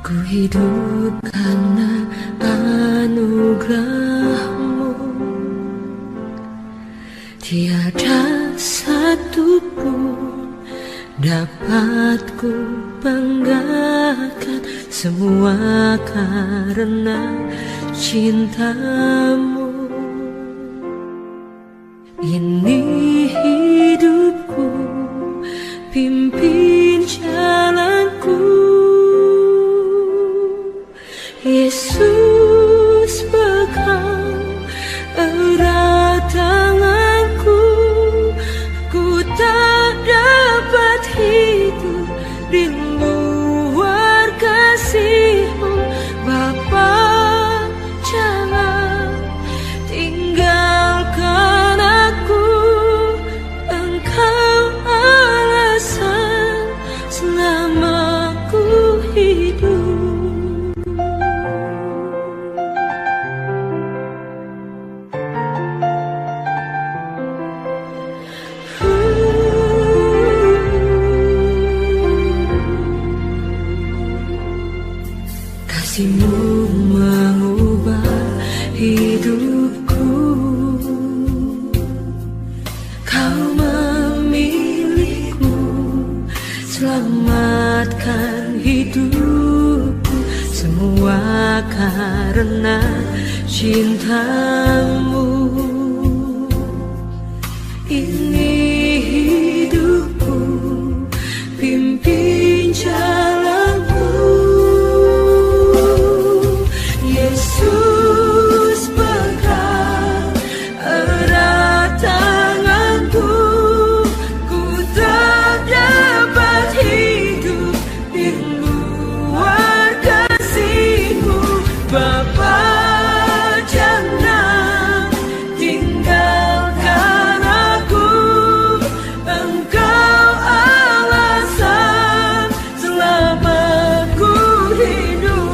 Ku hidup karena anugerah-Mu. Tiada satu pun dapat ku banggakan, semua karena cinta-Mu. Ini hidupku, pimpin jalanku. Yesus, pegang erat tanganku. Ku tak dapat hidup di luar kasih-Mu. Bapa, jangan tinggalkan aku. Engkau alasan selama ku hidup. Kasih-Mu mengubah hidupku. Kau memilihku, selamatkan hidupku. Semua karena cinta-Mu. Ini hidupku, pimpin jalanku. Yesus, pegang erat tanganku. Ku tak dapat hidup di luar kasih-Mu. Bapa, jangan tinggalkan aku. Engkau alasan selama ku hidup.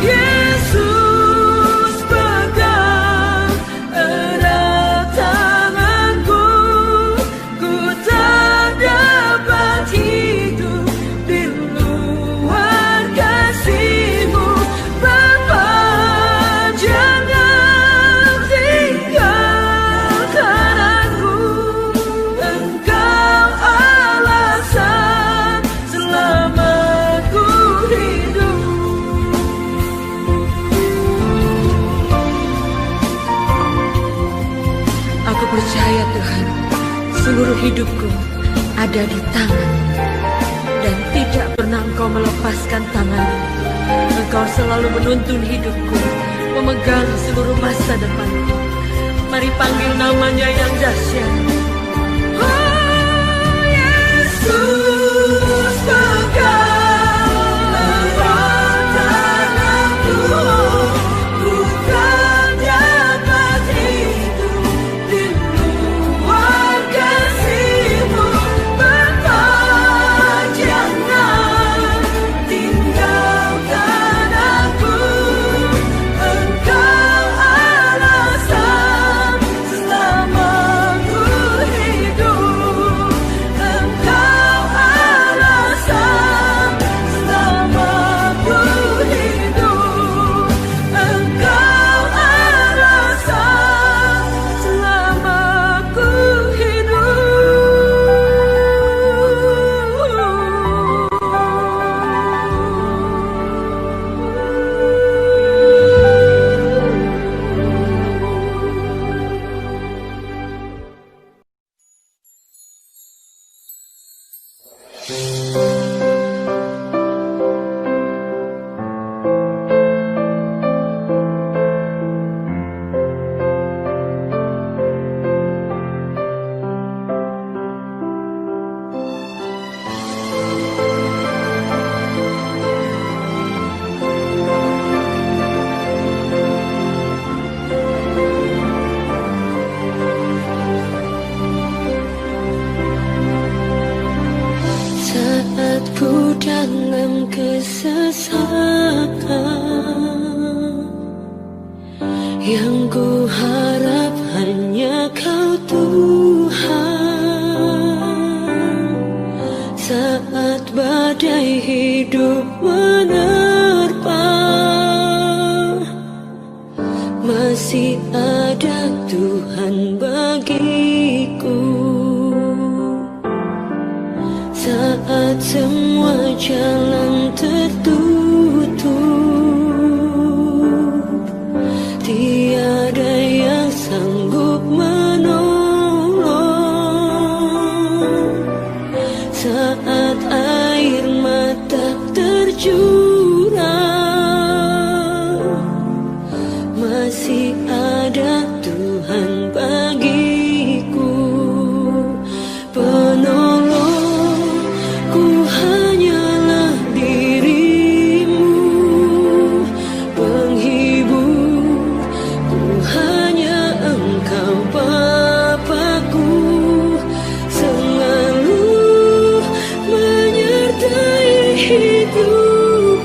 Yesus, pegang erat tanganku. Ku tak dapat hidup di luar kasih-Mu. Bapa, jangan tinggalkan aku. Engkau alasan selama ku hidup. Aku percaya Tuhan, seluruh hidupku ada di tangan, dan tidak pernah Engkau melepaskan tangan. Engkau selalu menuntun hidupku, memegang seluruh masa depanku. Mari panggil namanya yang dahsyat. Oh, Yesus, pegang erat tanganku. Ku tak dapat hidup di luar kasih-Mu. Bapa, jangan tinggalkan aku. Engkau alasan selama ku hidup. Engkau alasan selama ku hidup. Engkau alasan selama ku saat ku dalam kesesakan, yang ku harap hanya Kau Tuhan. Saat badai hidup menerpa. Masih ada Tuhan bagiku saat semua jalan tertutup. Tiada yang sanggup menolong saat air mata tercurah. Masih ada Tuhan bagiku penolong. Ku hanyalah dirimu, penghibur. Ku hanya Engkau Bapa-Ku, selalu menyertai hidupku.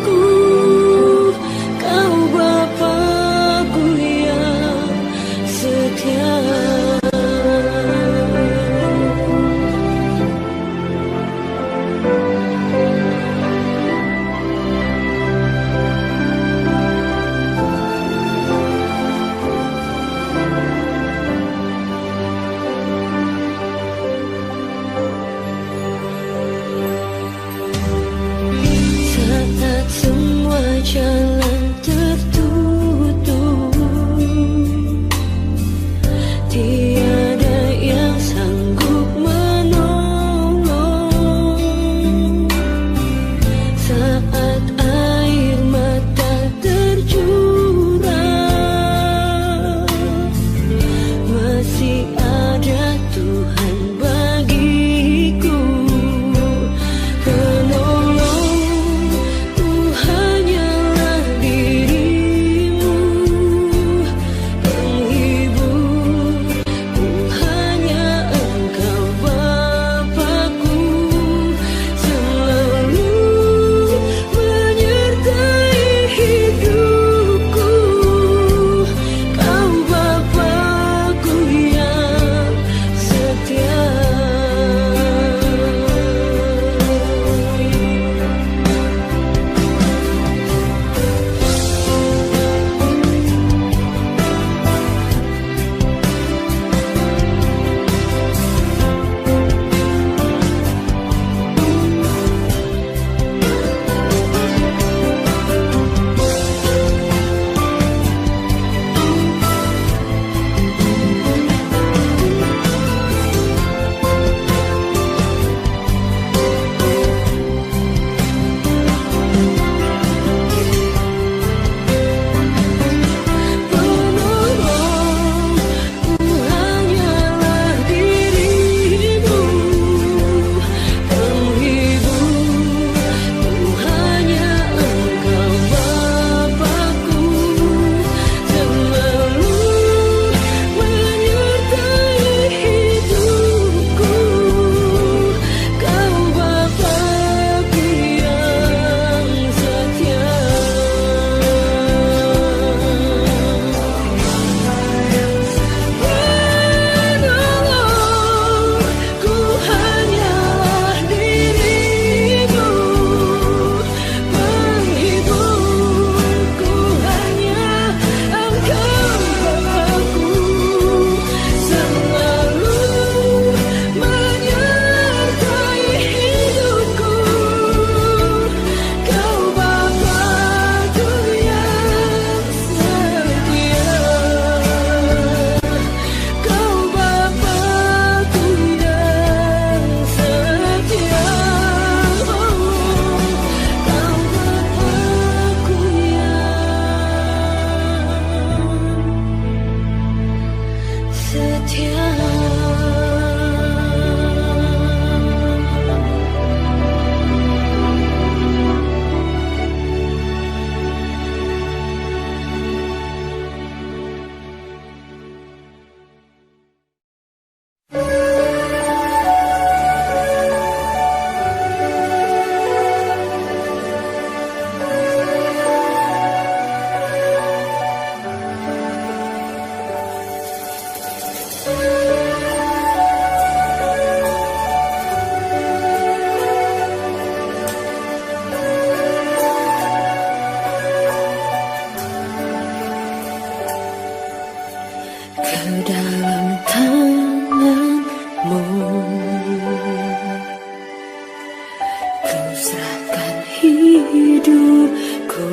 ku serahkan hidupku.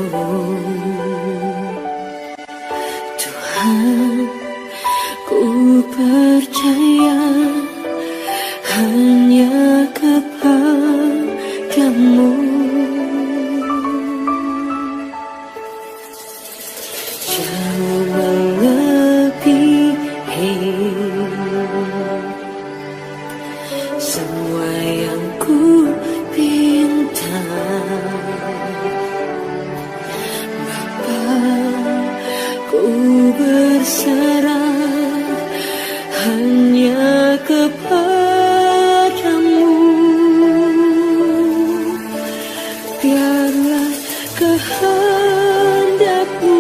Tuhan, ku percaya hanya kepadamu. Jauh melebihi semua yang ku pinta. Bapa, ku berserah hanya kepadamu. Biarlah kehendakmu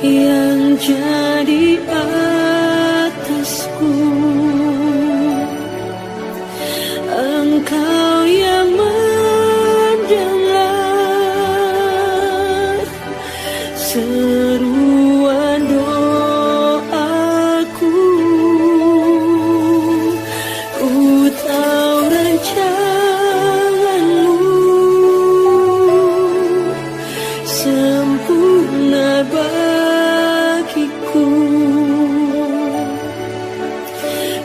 yang jadi atasku. Engkau yang mendengar seruan doaku. Ku tahu rancanganmu sempurna bagiku,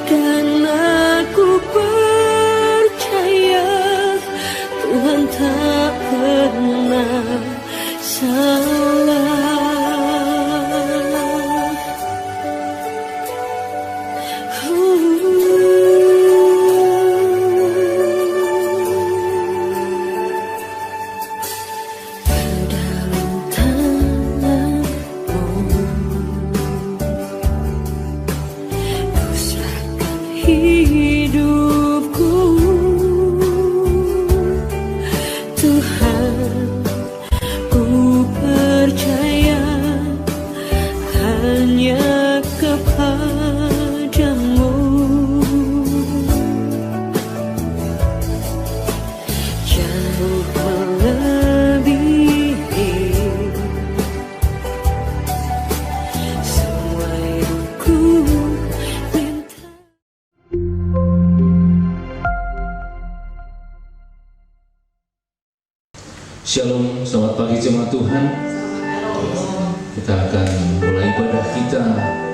dan aku percaya Tuhan tak pernah salah. Dalam tanganmu ku serahkan hidupku. Tuhan, ku percaya hanya kepadamu. Jauh melebihi semua yang ku minta. Shalom, selamat pagi jemaat Tuhan. Kita akan mulai ibadah kita.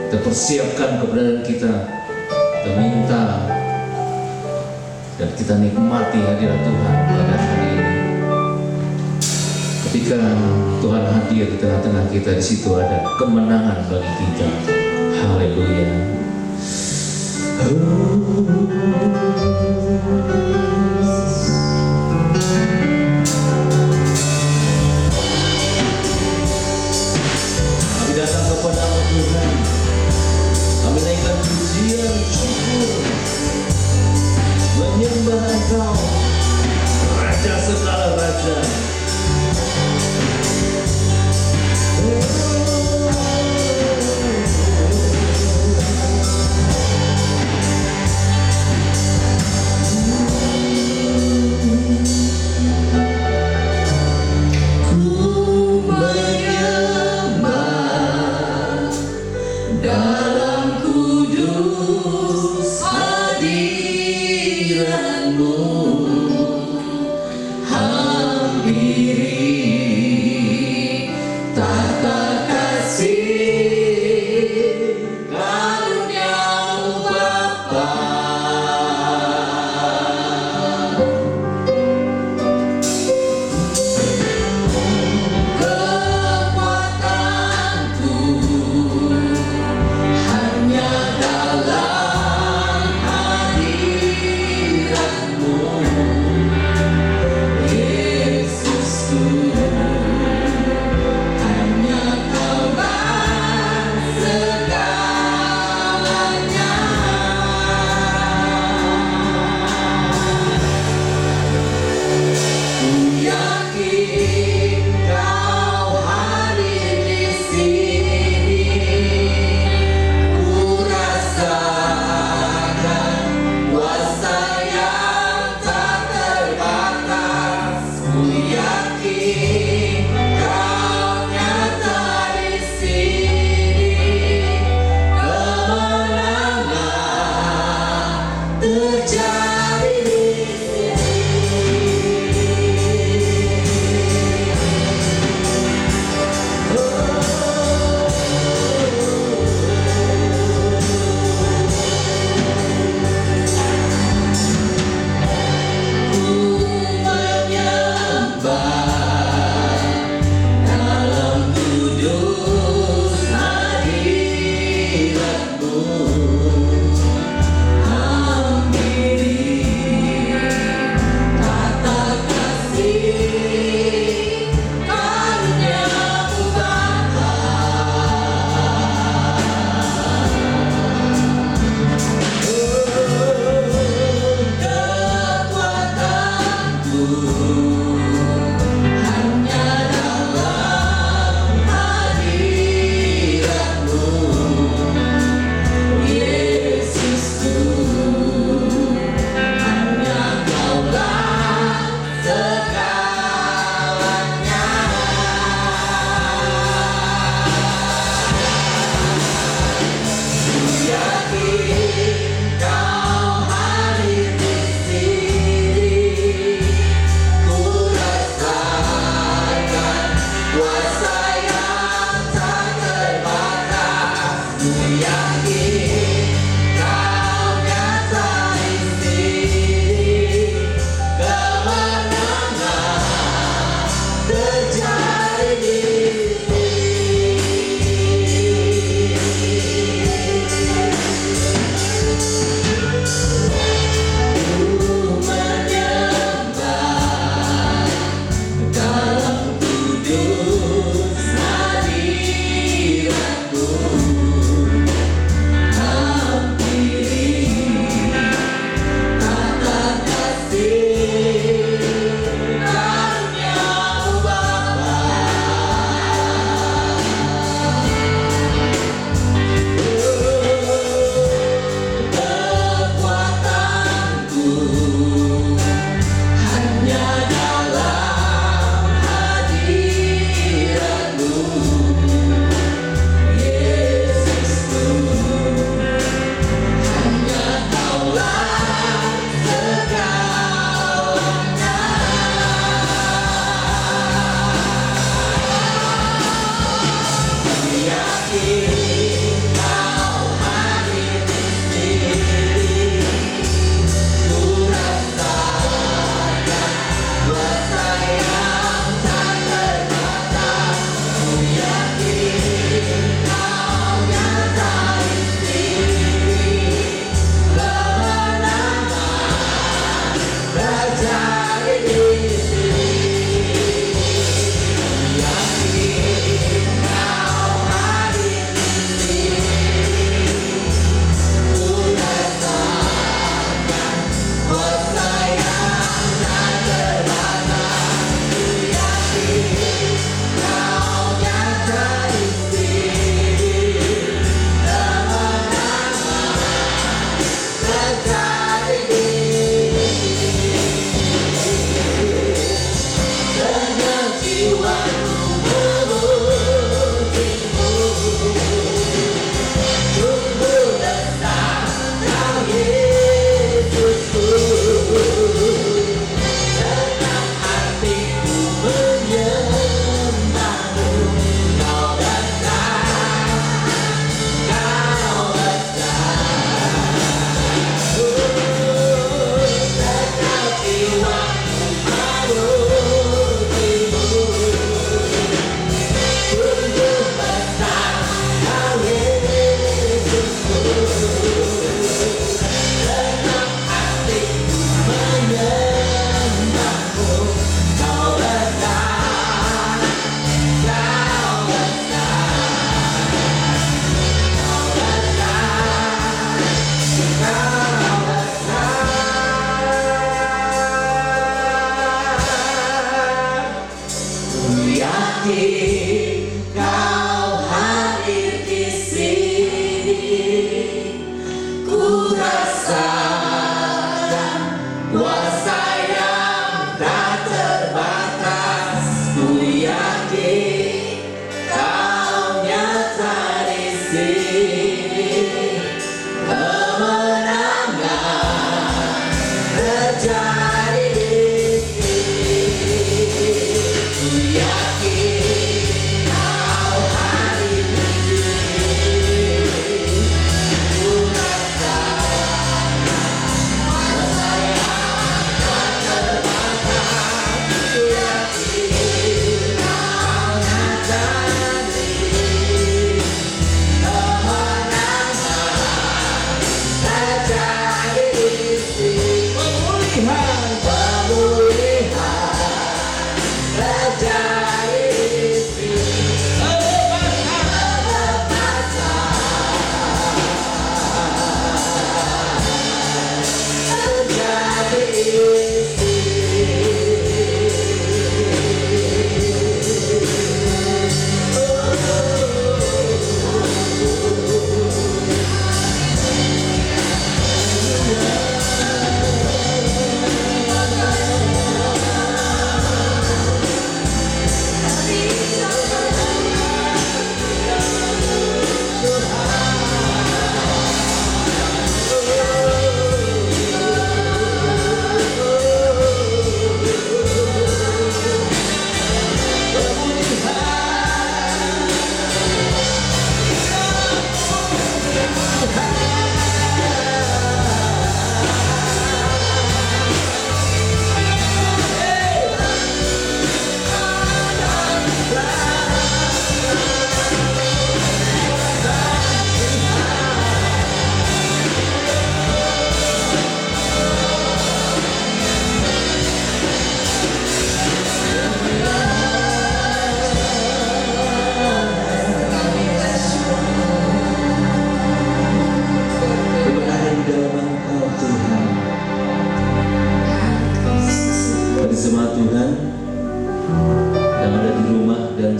Kita persiapkan keberadaan kita. Kita minta dan kita nikmati hadirat Tuhan pada hari ini. Ketika Tuhan hadir di tengah-tengah kita, di situ ada kemenangan bagi kita. Haleluya. Kami datang kepadamu Tuhan. Kami naikkan pujian syukur, menyembah Engkau, Raja segala raja.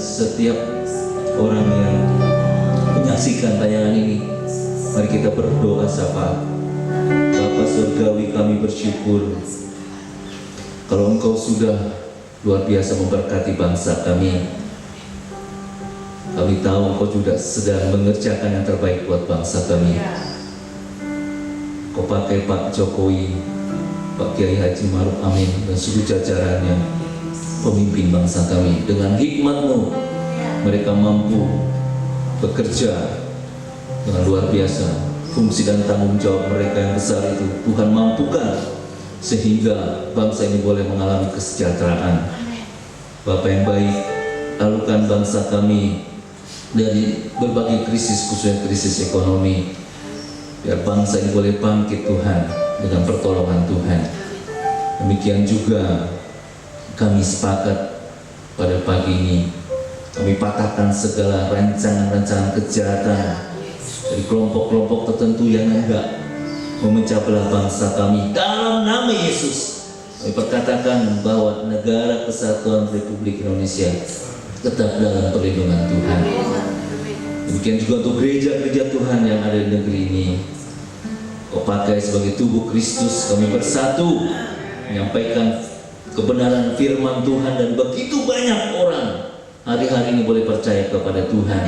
setiap orang yang menyaksikan tayangan ini. Mari kita berdoa sapa. Bapa surgawi, kami bersyukur kalau Engkau sudah luar biasa memberkati bangsa kami. Kami tahu Engkau juga sedang mengerjakan yang terbaik buat bangsa kami. Kau pakai Pak Jokowi, Pak Kiai Haji Maruf Amin dan seluruh jajarannya, pemimpin bangsa kami. Dengan hikmat-Mu mereka mampu bekerja dengan luar biasa. Fungsi dan tanggung jawab mereka yang besar itu Tuhan mampukan sehingga bangsa ini boleh mengalami kesejahteraan. Bapa yang baik, lalukan bangsa kami dari berbagai krisis, khususnya krisis ekonomi, biar bangsa ini boleh bangkit Tuhan dengan pertolongan Tuhan. Demikian juga kami sepakat pada pagi ini, kami patahkan segala rancangan-rancangan kejahatan dari kelompok-kelompok tertentu yang hendak memecah belah bangsa kami. Dalam nama Yesus kami perkatakan bahwa negara kesatuan Republik Indonesia tetap dalam perlindungan Tuhan. Demikian juga untuk gereja-gereja Tuhan yang ada di negeri ini. Kau pakai sebagai tubuh Kristus, kami bersatu menyampaikan kebenaran firman Tuhan, dan begitu banyak orang hari-hari ini boleh percaya kepada Tuhan.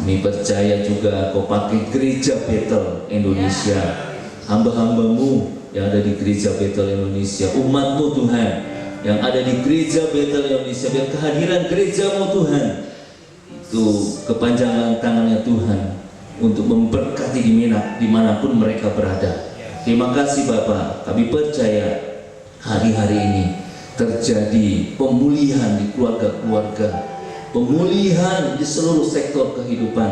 Kami percaya juga Kau pakai gereja Betel Indonesia, hamba-hambamu yang ada di gereja Betel Indonesia, umatmu Tuhan yang ada di gereja Betel Indonesia, biar kehadiran gerejamu Tuhan itu kepanjangan tangannya Tuhan untuk memberkati dimanapun mereka berada. Terima kasih Bapa, kami percaya hari-hari ini terjadi pemulihan di keluarga-keluarga, pemulihan di seluruh sektor kehidupan,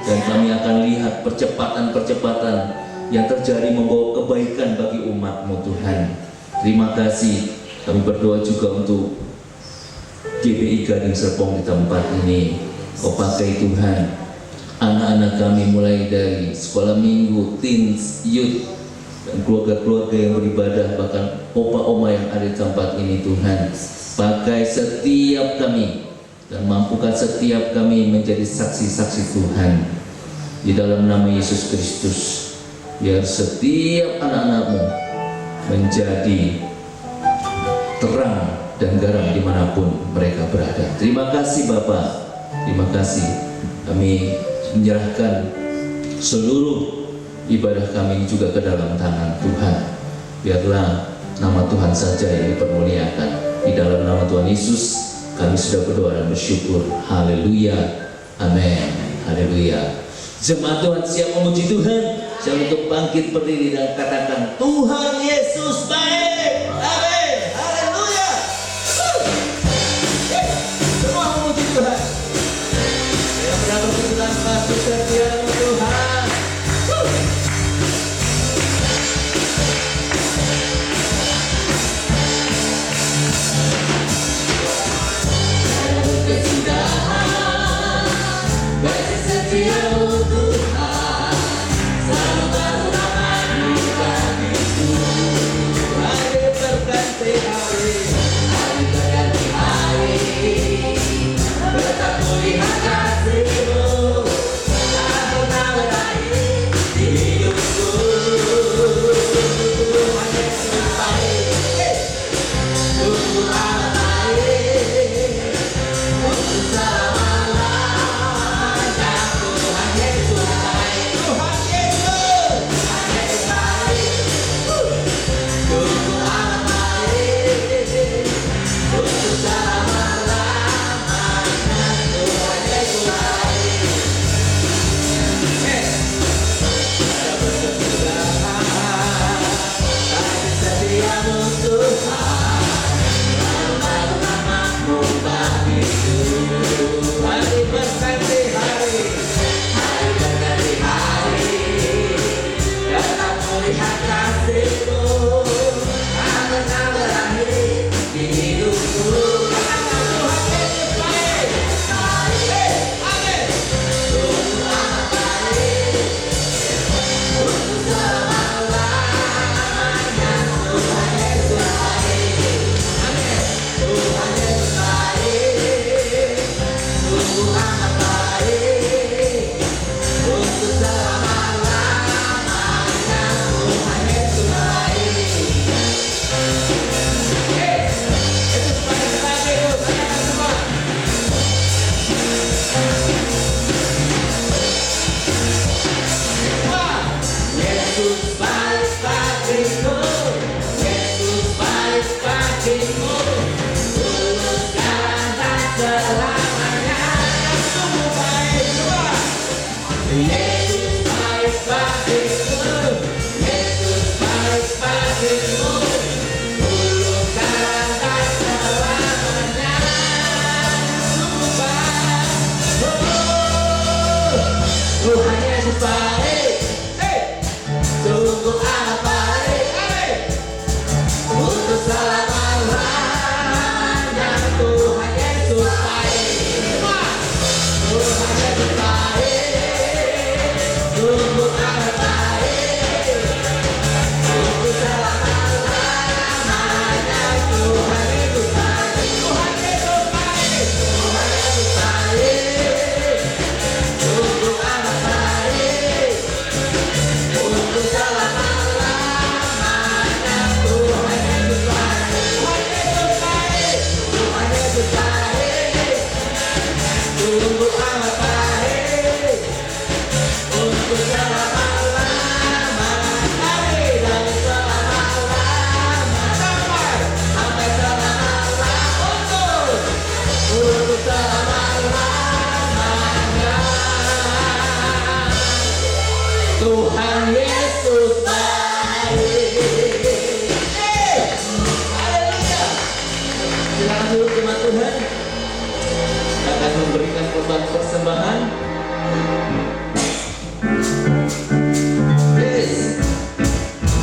dan kami akan lihat percepatan-percepatan yang terjadi membawa kebaikan bagi umat-Mu Tuhan. Terima kasih. Kami berdoa juga untuk GBI Gading Serpong di tempat ini. Kau pakai Tuhan anak-anak kami mulai dari sekolah minggu, teens, youth, dan keluarga-keluarga yang beribadah, bahkan opa-oma yang ada di tempat ini Tuhan. Pakai setiap kami dan mampukan setiap kami menjadi saksi-saksi Tuhan di dalam nama Yesus Kristus. Biar setiap anak-anak-Mu menjadi terang dan garam dimanapun mereka berada. Terima kasih Bapa, terima kasih. Kami menyerahkan seluruh ibadah kami juga ke dalam tangan Tuhan. Biarlah nama Tuhan saja yang dipermuliakan. Di dalam nama Tuhan Yesus kami sudah berdoa dan bersyukur. Haleluya, amin, haleluya. Jemaat Tuhan siap memuji Tuhan. Siap untuk bangkit berdiri dan katakan Tuhan Yesus baik. Amin, haleluya. Semua memuji Tuhan. Yang berapa Tuhan masuk setia Tuhan.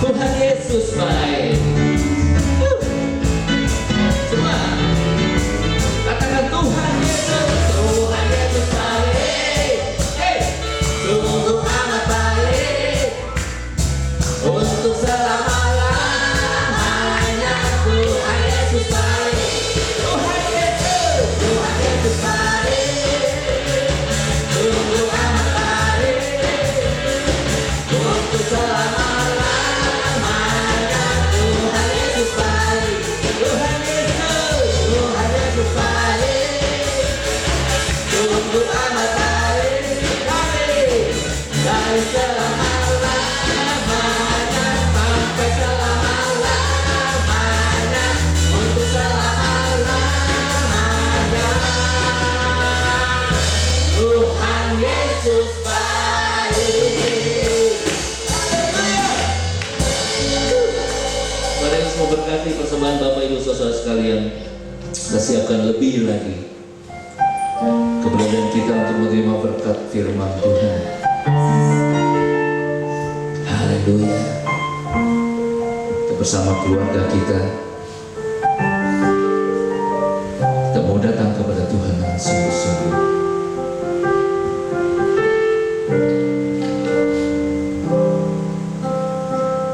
Tuhan Yesus baik. Semua katakan Tuhan Yesus baik. Sungguh amat baik untuk selama-lamanya. Tuhan Yesus baik. Tuhan Yesus baik. Sungguh amat baik untuk selama-lamanya. Tuhan Yesus baik. Tuhan Yesus baik. Sungguh amat baik. Dari selama-lamanya sampai selama-lamanya, untuk selama-lamanya. Tuhan Yesus baik. Mari semua berkati persembahan Bapak Ibu Saudara sekalian. Kita siapkan lebih lagi keberadaan kita untuk menerima berkat firman Tuhan. Haleluya. Kita bersama keluarga kita mau datang kepada Tuhan dengan sungguh-sungguh.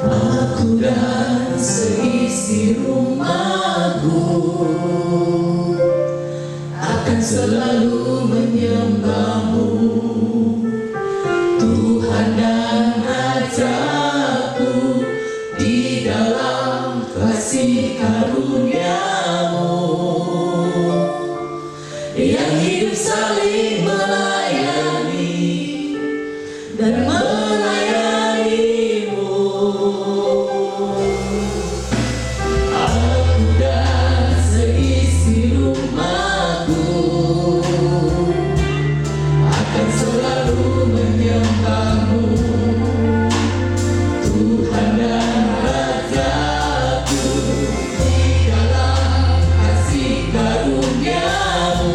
Aku dan seisi rumahku akan selalu menyembah-Mu, Tuhan dan Rajaku, di dalam kasih karunia-Mu yang hidup saling melayani dan melayani-Mu. Aku dan seisi rumahku akan selalu menyembah-Mu, Tuhan dan Rajaku, di dalam kasih karunia-Mu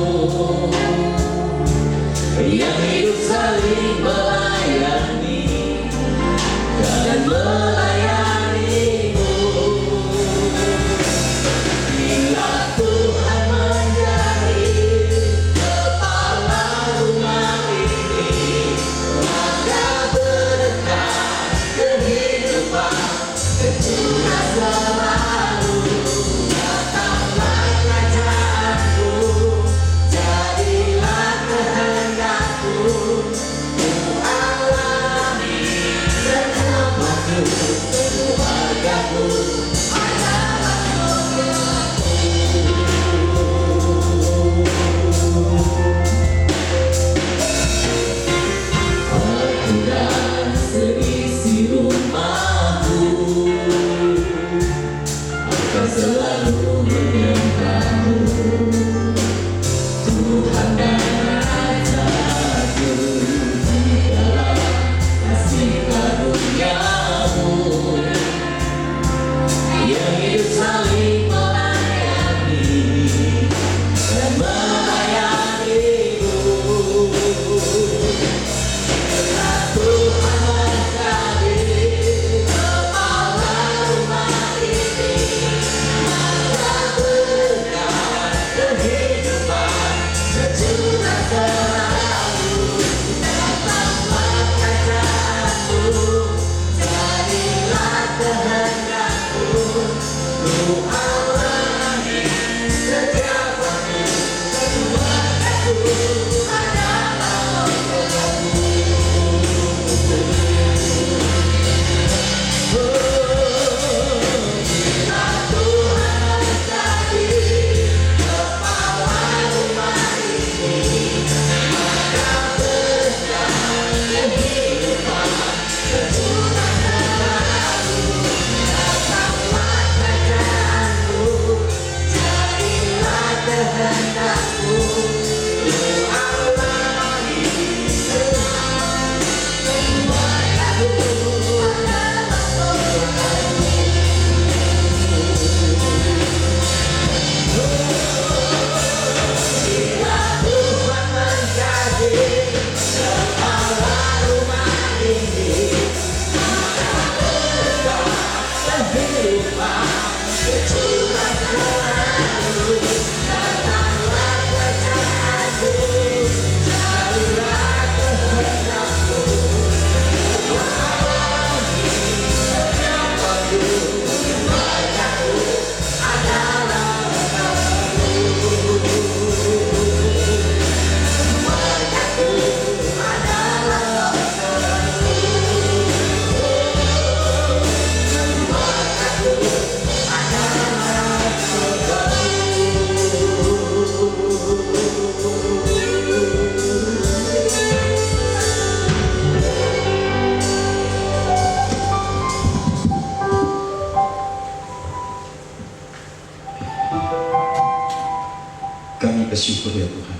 yang hidup saling melayani dan melayani-Mu. Bila Tuhan menjadi kepala rumah ini, maka berkah kehidupan kecurah selalu. Datanglah kerajaan-Mu, jadilah kehendak-Mu, Ku alami segenap waktu. Keluarga-Ku adalah surga-Ku. Aku dan seisi rumahku akan selalu menyembah-Mu, Tuhan dan Rajaku, di dalam kasih karunia-Mu yang hidup saling melayani dan melayani-Mu. Bila Tuhan menjadi kepala rumah ini, maka berkah kehidupan kecurah selalu. Datanglah kerajaan-Mu, jadilah kehendak-Mu, Ku alami setiap waktu. Keluarga-Ku adalah surga-Ku. Bila Tuhan menjadi kepala rumah ini, maka berkah kehidupan kecurah selalu. Datanglah kerajaan-Mu, Kami bersyukur ya Tuhan,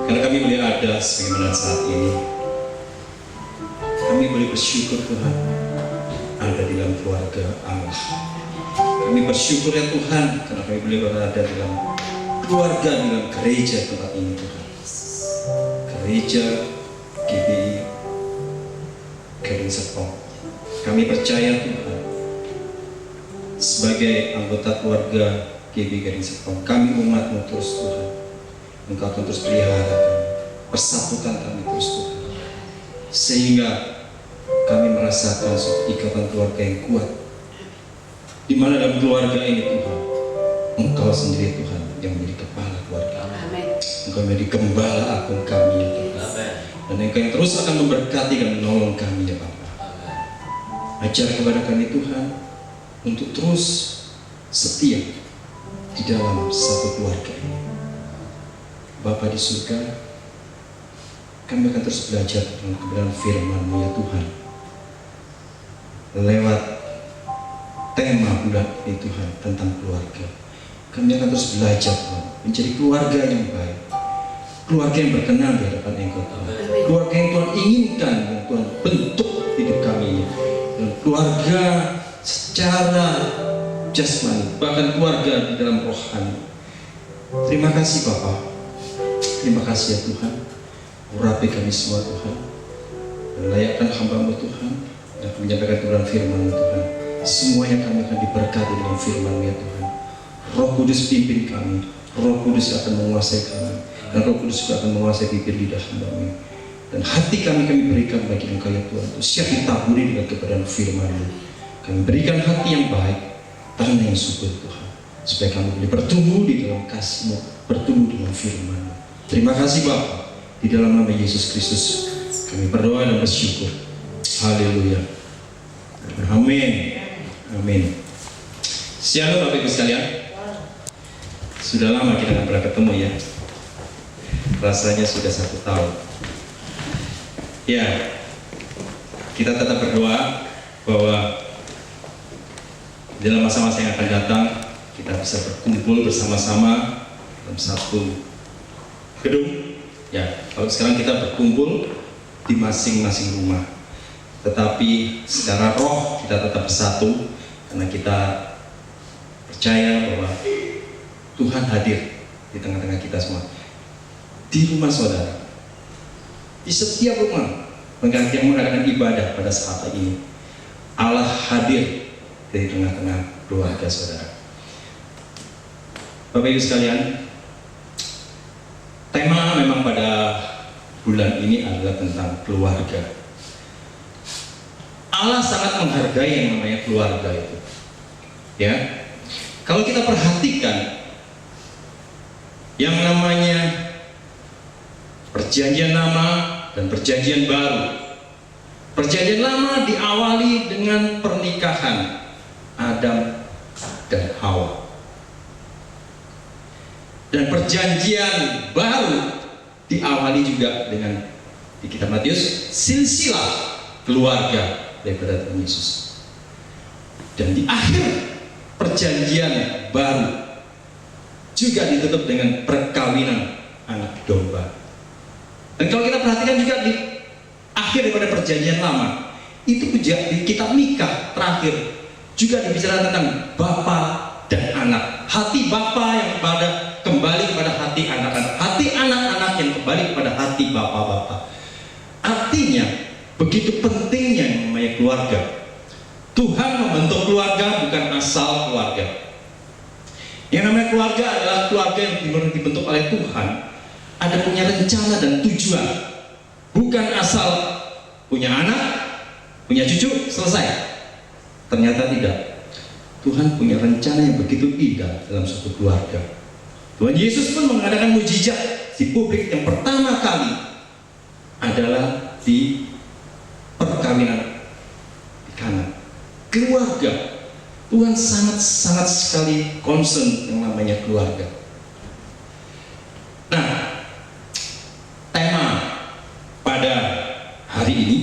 karena kami boleh ada sebagaimana saat ini. Kami boleh bersyukur Tuhan ada di dalam keluarga Allah. Kami bersyukur ya Tuhan karena kami boleh berada dalam keluarga, dalam gereja tempat ini Tuhan. Gereja GBI Gading Serpong. Kami percaya Tuhan, sebagai anggota keluarga GBI Gading Serpong, kami umat-Mu terus Tuhan, Engkau akan terus pelihara kami, persatukan kami terus Tuhan, sehingga kami merasakan suatu ikatan keluarga yang kuat, di mana dalam keluarga ini Tuhan, Engkau sendiri Tuhan yang menjadi kepala keluarga. Engkau menjadi gembala agung kami ya Tuhan, dan Engkau yang terus akan memberkati dan menolong kami ya Bapa. Ajar kepada kami Tuhan untuk terus setia di dalam satu keluarga ini. Bapa di surga, kami akan terus belajar tentang kebenaran firman-Mu ya Tuhan, lewat tema bulan ini Tuhan tentang keluarga. Kami akan terus belajar Tuhan, menjadi keluarga yang baik, keluarga yang berkenan di hadapan Engkau Tuhan, keluarga yang Tuhan inginkan, yang Tuhan bentuk hidup kami ini, dan keluarga secara jasmani, bahkan keluarga di dalam rohani. Terima kasih Bapa, terima kasih ya Tuhan. Urapi kami semua Tuhan, dan layakkan hamba-Mu Tuhan yang menyampaikan kebenaran firman-Mu Tuhan. Semuanya kami akan diberkati dengan firman-Mu ya Tuhan. Roh Kudus pimpin kami, Roh Kudus akan menguasai kami, dan Roh Kudus juga akan menguasai bibir lidah hamba-Mu. Dan hati kami berikan bagi Engkau ya Tuhan, untuk siap ditaburi dengan kebenaran firman-Mu. Kami berikan hati yang baik, tangan yang subur Tuhan, supaya kami boleh bertumbuh di dalam kasih-Mu, bertumbuh dengan firman-Mu. Terima kasih Bapa, di dalam nama Yesus Kristus kami berdoa dan bersyukur. Haleluya. Amin. Amin. Shalom Bapak Ibu sekalian. Sudah lama kita tidak pernah ketemu ya. Rasanya sudah 1 tahun. Ya, kita tetap berdoa bahwa dalam masa-masa yang akan datang kita bisa berkumpul bersama-sama dalam satu gedung. Ya, kalau sekarang kita berkumpul di masing-masing rumah, tetapi secara roh kita tetap bersatu karena kita percaya bahwa Tuhan hadir di tengah-tengah kita semua, di rumah saudara, di setiap rumah yang mengadakan ibadah pada saat ini. Allah hadir di tengah-tengah keluarga saudara. Bapak Ibu sekalian, tema memang pada bulan ini adalah tentang keluarga. Allah sangat menghargai yang namanya keluarga itu. Ya, kalau kita perhatikan yang namanya Perjanjian Lama dan Perjanjian Baru. Perjanjian Lama diawali dengan pernikahan Adam dan Hawa. Dan Perjanjian Baru diawali juga dengan, di kitab Matius, silsilah keluarga daripada Tuhan Yesus. Dan di akhir Perjanjian Baru juga ditutup dengan perkawinan anak domba. Dan kalau kita perhatikan juga di akhir daripada Perjanjian Lama, itu juga di kitab Mikha terakhir juga dibicara tentang bapa dan anak. Hati bapa yang kembali kepada hati anak-anak, hati anak-anak yang kembali kepada hati bapa-bapa. Artinya begitu pentingnya yang namanya keluarga. Tuhan membentuk keluarga bukan asal keluarga. Yang namanya keluarga adalah keluarga yang dibentuk oleh Tuhan, ada punya rencana dan tujuan. Bukan asal punya anak, punya cucu, selesai. Ternyata tidak. Tuhan punya rencana yang begitu indah dalam suatu keluarga. Tuhan Yesus pun mengadakan mujizat di publik yang pertama kali adalah di perkawinan di Kana. Keluarga. Tuhan sangat sekali concern yang namanya keluarga. Nah, tema pada hari ini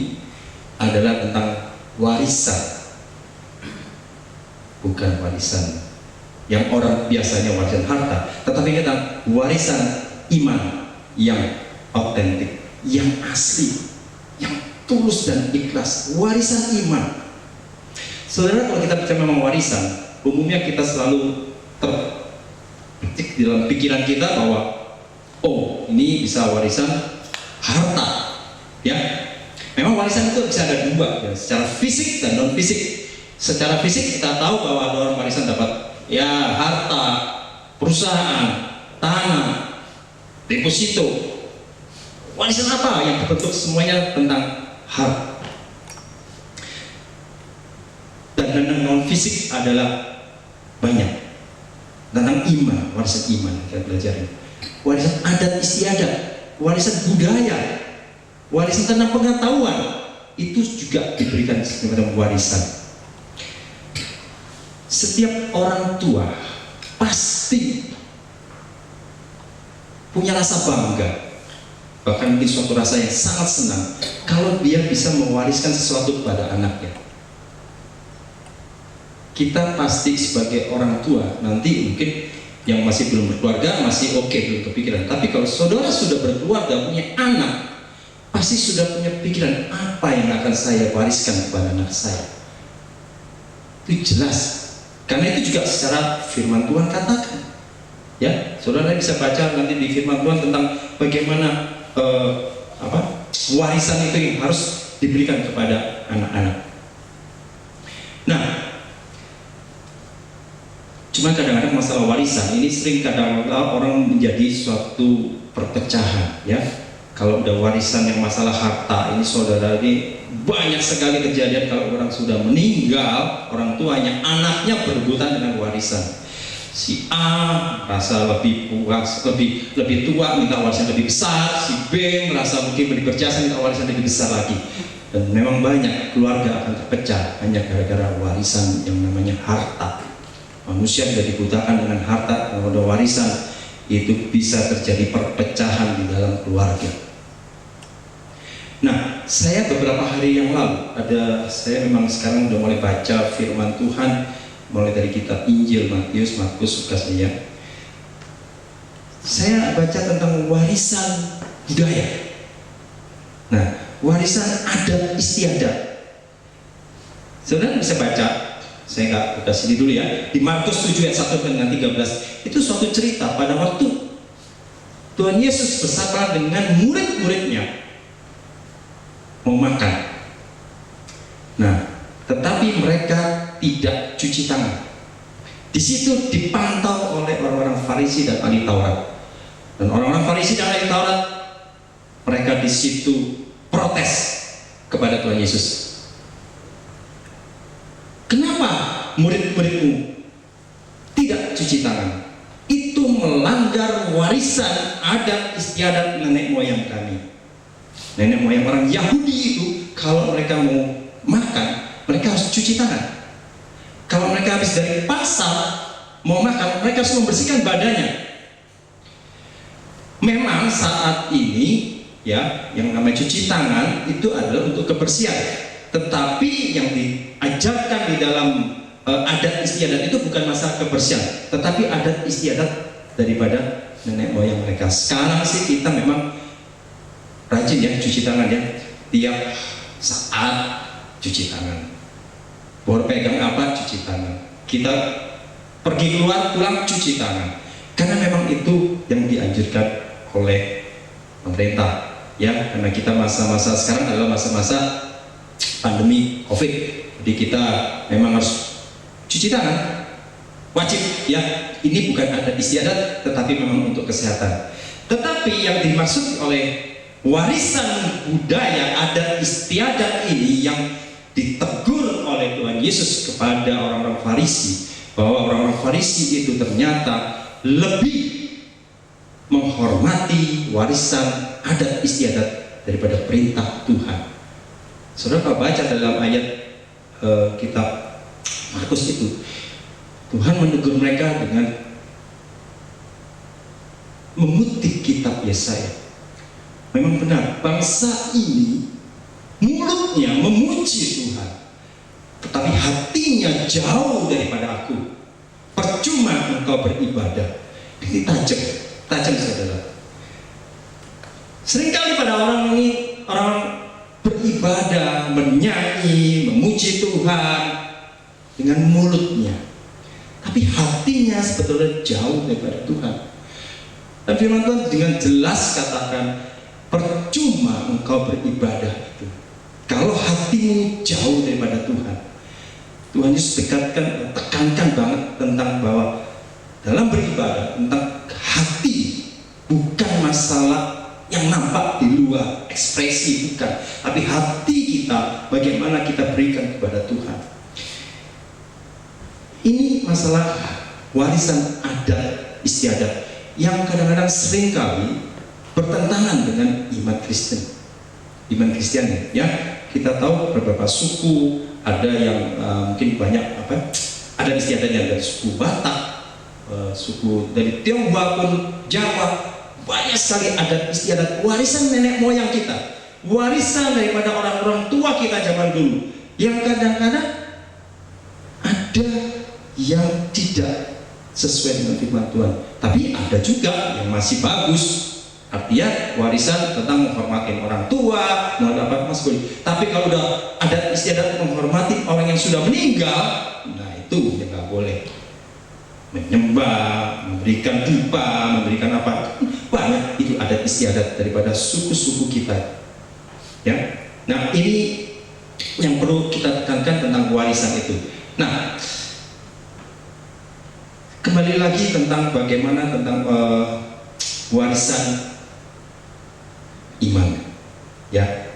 adalah tentang warisan. Bukan warisan yang orang biasanya warisan harta, tetapi kita warisan iman yang autentik, yang asli, yang tulus dan ikhlas. Warisan iman. Saudara, kalau kita bicara memang warisan, umumnya kita selalu terbetik di dalam pikiran kita bahwa oh, ini bisa warisan harta, ya. Memang warisan itu bisa ada dua, ya, secara fisik dan non fisik. Secara fisik kita tahu bahwa ada orang warisan dapat ya harta, perusahaan, tanah, deposito. Warisan apa yang berbentuk semuanya tentang harta. Dan non fisik adalah banyak tentang iman, warisan iman kita belajar. Warisan adat istiadat, warisan budaya, warisan tentang pengetahuan itu juga diberikan sebagai warisan. Setiap orang tua pasti punya rasa bangga, bahkan mungkin suatu rasa yang sangat senang kalau dia bisa mewariskan sesuatu kepada anaknya. Kita pasti sebagai orang tua nanti mungkin yang masih belum berkeluarga masih oke, belum kepikiran. Tapi kalau saudara sudah berkeluarga, punya anak, pasti sudah punya pikiran apa yang akan saya wariskan kepada anak saya. Itu jelas. Karena itu juga secara firman Tuhan katakan, ya, saudara bisa baca nanti di firman Tuhan tentang bagaimana warisan itu yang harus diberikan kepada anak-anak. Nah, cuma kadang-kadang masalah warisan ini sering kadang-kadang orang menjadi suatu perpecahan, ya. Kalau udah warisan yang masalah harta ini, saudara, ini banyak sekali kejadian kalau orang sudah meninggal, orang tuanya, anaknya berebutan dengan warisan. Si A merasa lebih puas, lebih tua, minta warisan lebih besar. Si B merasa mungkin lebih berjasa, minta warisan lebih besar lagi. Dan memang banyak keluarga akan terpecah hanya gara-gara warisan yang namanya harta. Manusia sudah dibutakan dengan harta. Kalau ada warisan, itu bisa terjadi perpecahan di dalam keluarga. Nah, saya beberapa hari yang lalu saya memang sekarang udah mulai baca firman Tuhan mulai dari kitab Injil Matius, Markus, Lukas, ya. Saya baca tentang warisan budaya. Nah, warisan adat istiadat. Saudara bisa baca, saya nggak buka sini dulu ya. Di Markus 7 ayat 1 dengan 13 itu suatu cerita pada waktu Tuhan Yesus bersama dengan murid-muridnya mau makan. Nah, tetapi mereka tidak cuci tangan. Di situ dipantau oleh orang-orang Farisi dan ahli Taurat. Dan orang-orang Farisi dan ahli Taurat, mereka di situ protes kepada Tuhan Yesus. Kenapa murid-muridmu tidak cuci tangan? Itu melanggar warisan adat istiadat nenek moyang kami. Nenek moyang orang Yahudi itu kalau mereka mau makan, mereka harus cuci tangan. Kalau mereka habis dari pasar mau makan, mereka harus membersihkan badannya. Memang saat ini ya, yang namanya cuci tangan itu adalah untuk kebersihan. Tetapi yang diajarkan di dalam adat istiadat itu bukan masalah kebersihan, tetapi adat istiadat daripada nenek moyang mereka. Sekarang sih kita memang rajin ya cuci tangan ya, tiap saat cuci tangan. Baru pegang apa, cuci tangan. Kita pergi keluar, pulang, cuci tangan. Karena memang itu yang dianjurkan oleh pemerintah ya, karena kita masa-masa sekarang adalah masa-masa pandemi COVID Jadi kita memang harus cuci tangan, wajib ya. Ini bukan adat istiadat, tetapi memang untuk kesehatan. Tetapi yang dimaksud oleh warisan budaya adat istiadat ini yang ditegur oleh Tuhan Yesus kepada orang-orang Farisi, bahwa orang-orang Farisi itu ternyata lebih menghormati warisan adat istiadat daripada perintah Tuhan. Saudara kalau baca dalam ayat kitab Markus itu, Tuhan menegur mereka dengan mengutip kitab Yesaya. Memang benar, bangsa ini mulutnya memuji Tuhan, tetapi hatinya jauh daripada aku. Percuma engkau beribadah. Ini tajam saudara. Seringkali pada orang ini, orang beribadah, menyanyi, memuji Tuhan dengan mulutnya, tapi hatinya sebetulnya jauh daripada Tuhan. Dan firman Tuhan dengan jelas katakan, percuma engkau beribadah itu kalau hatimu jauh daripada Tuhan. Tuhan Yesus tekankan banget tentang bahwa dalam beribadah, tentang hati, bukan masalah yang nampak di luar, ekspresi bukan, tapi hati kita, bagaimana kita berikan kepada Tuhan. Ini masalah warisan adat istiadat yang kadang-kadang seringkali bertentangan dengan iman Kristen, iman Kristiani. Ya, kita tahu beberapa suku ada yang mungkin banyak ada istiadatnya, dari suku Batak, suku dari Tionghoa pun Jawa, banyak sekali adat istiadat warisan nenek moyang kita, warisan daripada orang-orang tua kita zaman dulu, yang kadang-kadang ada yang tidak sesuai dengan firman Tuhan, tapi ada juga yang masih bagus. Artinya warisan tentang menghormati orang tua, mendapat mas kulit. Tapi kalau udah ada istiadat menghormati orang yang sudah meninggal, nah itu yang nggak boleh. Menyembah, memberikan dupa, memberikan apa, banyak itu adat istiadat daripada suku-suku kita. Ya, nah ini yang perlu kita tekankan tentang warisan itu. Nah, kembali lagi tentang bagaimana tentang warisan iman, ya.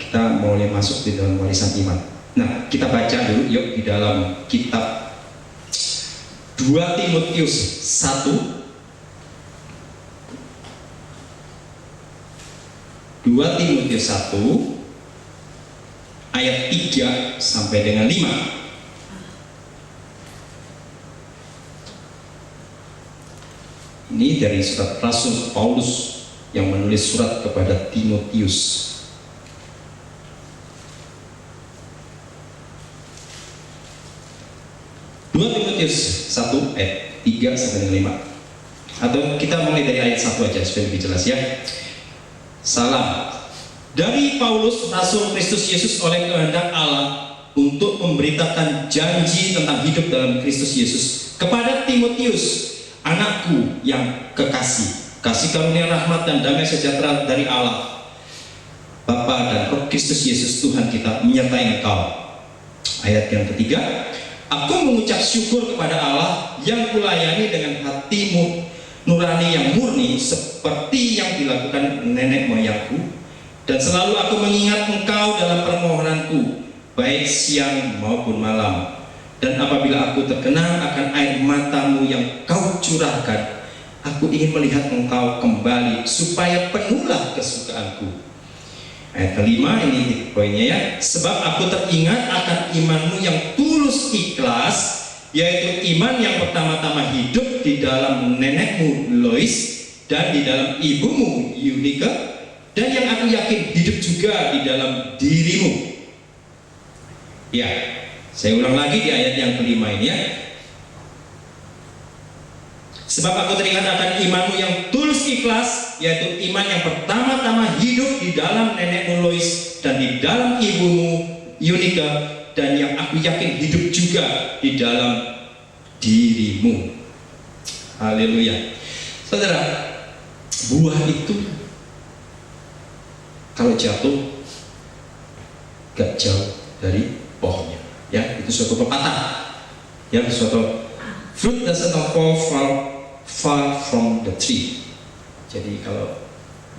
Kita mulai masuk di dalam warisan iman. Nah, kita baca dulu yuk di dalam kitab 2 Timotius 1. 2 Timotius 1 ayat 3 sampai dengan 5. Ini dari surat Rasul Paulus yang menulis surat kepada Timotius. 2 Timotius 1 ayat 3 sampai dengan 5. Atau kita mulai dari ayat 1 aja supaya lebih jelas ya. Salam dari Paulus, Rasul Kristus Yesus oleh kehendak Allah, untuk memberitakan janji tentang hidup dalam Kristus Yesus kepada Timotius, anakku yang kekasih. Kasih karunia, rahmat dan damai sejahtera dari Allah Bapa dan Roh Kristus Yesus Tuhan kita menyertai engkau. Ayat yang ketiga, aku mengucap syukur kepada Allah yang kulayani dengan hatimu nurani yang murni, seperti yang dilakukan nenek moyangku, dan selalu aku mengingat engkau dalam permohonanku, baik siang maupun malam. Dan apabila aku terkenang akan air matamu yang kau curahkan, aku ingin melihat engkau kembali supaya penuhlah kesukaanku. Ayat kelima, ini poinnya ya. Sebab aku teringat akan imanmu yang tulus ikhlas, yaitu iman yang pertama-tama hidup di dalam nenekmu Lois dan di dalam ibumu Yunika, dan yang aku yakin hidup juga di dalam dirimu. Ya, saya ulang lagi di ayat yang kelima ini ya. Sebab aku teringat akan imanmu yang tulus ikhlas, yaitu iman yang pertama-tama hidup di dalam nenekmu Lois dan di dalam ibumu Yunika, dan yang aku yakin hidup juga di dalam dirimu. Haleluya. Saudara, buah itu kalau jatuh gak jauh dari pohonnya. Ya, itu suatu pepatah. Ya, suatu fruit doesn't fall far from the tree. Jadi kalau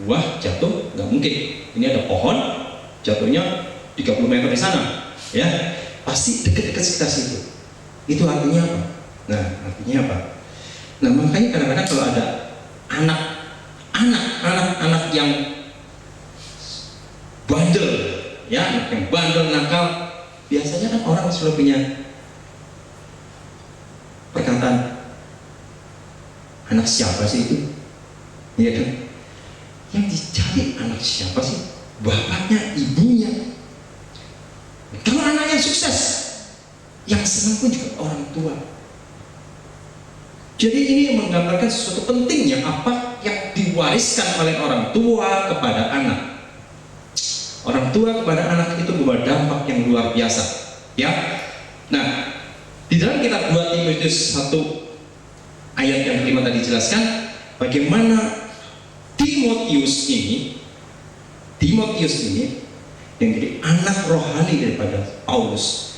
buah jatuh nggak mungkin. Ini ada pohon jatuhnya 30 meter di sana, ya pasti dekat-dekat sekitar situ. Itu artinya apa? Nah, artinya apa? Nah, makanya kadang-kadang kalau ada anak yang bandel, ya anak yang bandel nakal, biasanya kan orang selalu punya perkataan, anak siapa sih itu? Iya kan? Yang dicari anak siapa sih? Bapaknya, ibunya. Kalau anaknya sukses, yang senang pun juga orang tua. Jadi ini menggambarkan sesuatu pentingnya apa yang diwariskan oleh orang tua kepada anak. Orang tua kepada anak itu membawa dampak yang luar biasa, ya. Nah, di dalam kitab 2 Timotius 1 ayat yang kelima tadi dijelaskan bagaimana Timotius ini yang jadi anak rohani daripada Paulus.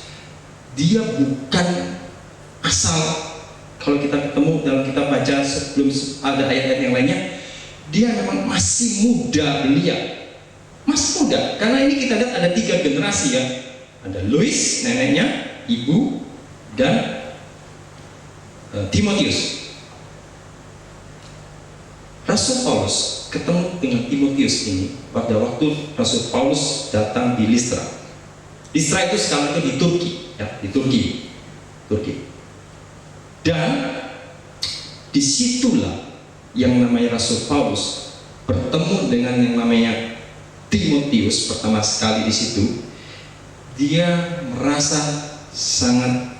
Dia bukan asal, kalau kita ketemu dalam kita baca sebelum ada ayat-ayat yang lainnya, dia memang masih muda belia. Masih muda, karena ini kita lihat ada 3 generasi ya. Ada Lois, neneknya, ibu, dan Timotius. Rasul Paulus ketemu dengan Timotius ini pada waktu Rasul Paulus datang di Listra. Listra itu sekarang itu di Turki, ya, di Turki. Dan disitulah yang namanya Rasul Paulus bertemu dengan yang namanya Timotius pertama sekali di situ. Dia merasa sangat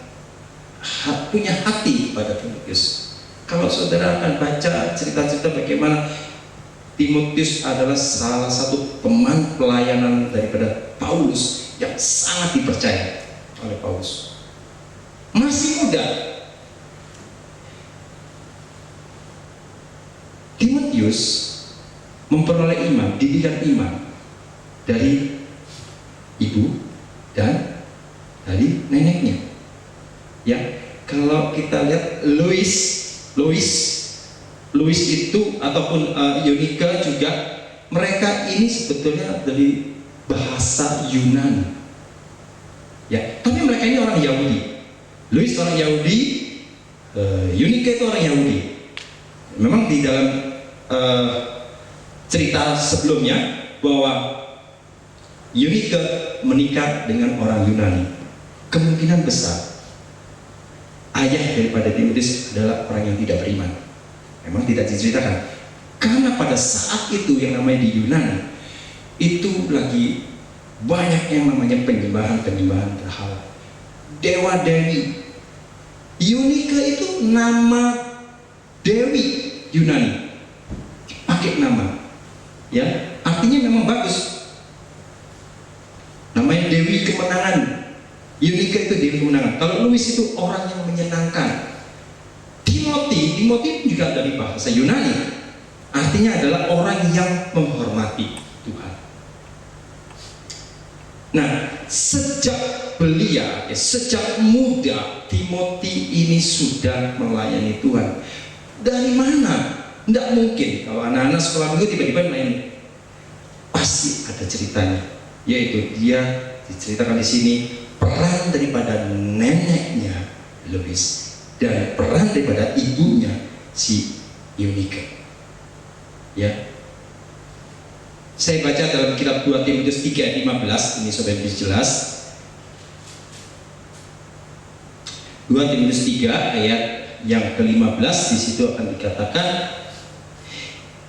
punya hati pada Timotius. Kalau saudara akan baca cerita-cerita bagaimana Timotius adalah salah satu teman pelayanan daripada Paulus yang sangat dipercaya oleh Paulus. Masih muda. Timotius memperoleh iman, didikan iman dari ibu dan dari neneknya. Ya, kalau kita lihat Louis itu ataupun Yonika juga, mereka ini sebetulnya dari bahasa Yunani. Ya, tapi mereka ini orang Yahudi. Louis orang Yahudi, Yonika itu orang Yahudi. Memang di dalam cerita sebelumnya bahwa Yonika menikah dengan orang Yunani. Kemungkinan besar ayah daripada Timotius adalah orang yang tidak beriman. Memang tidak diceritakan. Karena pada saat itu yang namanya di Yunani itu lagi banyak yang namanya penyembahan berhala, dewa dewi. Yonika itu nama dewi Yunani, pakai nama, ya artinya memang bagus. Namanya dewi kemenangan. Yonika itu dewi kemenangan. Kalau Louis itu orang yang menyenangkan. Timothy juga dari bahasa Yunani, artinya adalah orang yang menghormati Tuhan. Nah, sejak belia, sejak muda, Timothy ini sudah melayani Tuhan. Dari mana? Tidak mungkin kalau anak-anak sekolah minggu tiba-tiba main. Pasti ada ceritanya, yaitu dia diceritakan di sini peran daripada neneknya Louis dan peran daripada ibunya si Yonika. Ya, saya baca dalam kitab 2 Timotius 3 ayat 15, ini supaya lebih jelas. 2 Timotius 3 ayat yang ke-15, di situ akan dikatakan,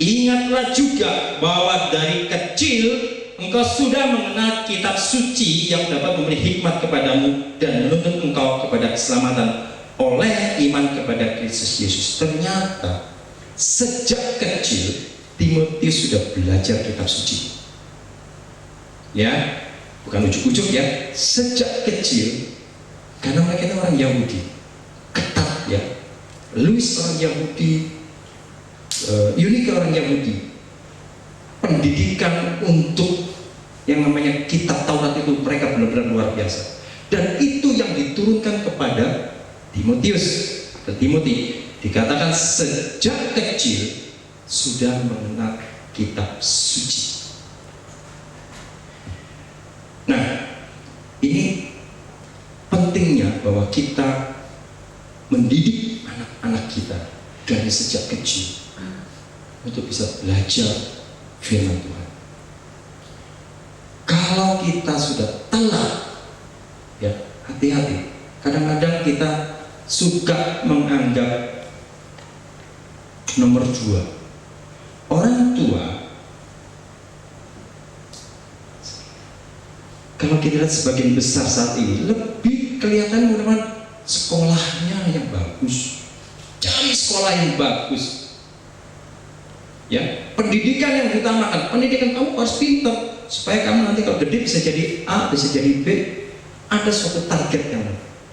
ingatlah juga bahwa dari kecil engkau sudah mengenal kitab suci yang dapat memberi hikmat kepadamu dan menuntun engkau kepada keselamatan oleh iman kepada Kristus Yesus. Ternyata sejak kecil Timotius sudah belajar kitab suci. Ya, bukan ujuk-ujuk ya. Sejak kecil, karena mereka itu orang Yahudi, ketat ya. Louis orang Yahudi, Yonika orang Yahudi. Pendidikan untuk yang namanya kitab Taurat itu mereka benar-benar luar biasa. Dan itu yang diturunkan kepada Timotius. Dan Timothy dikatakan sejak kecil sudah mengenal kitab suci. Nah, ini pentingnya bahwa kita mendidik anak-anak kita dari sejak kecil untuk bisa belajar firman Tuhan. Kalau kita sudah telat, ya hati-hati. Kadang-kadang kita suka menganggap nomor dua. Orang tua, kalau kita lihat sebagian besar saat ini, lebih kelihatan mudah-mudahan sekolahnya yang bagus. Cari sekolah yang bagus. Ya, pendidikan yang diutamakan. Pendidikan kamu harus pintar supaya kamu nanti kalau gede bisa jadi A, bisa jadi B. Ada suatu target yang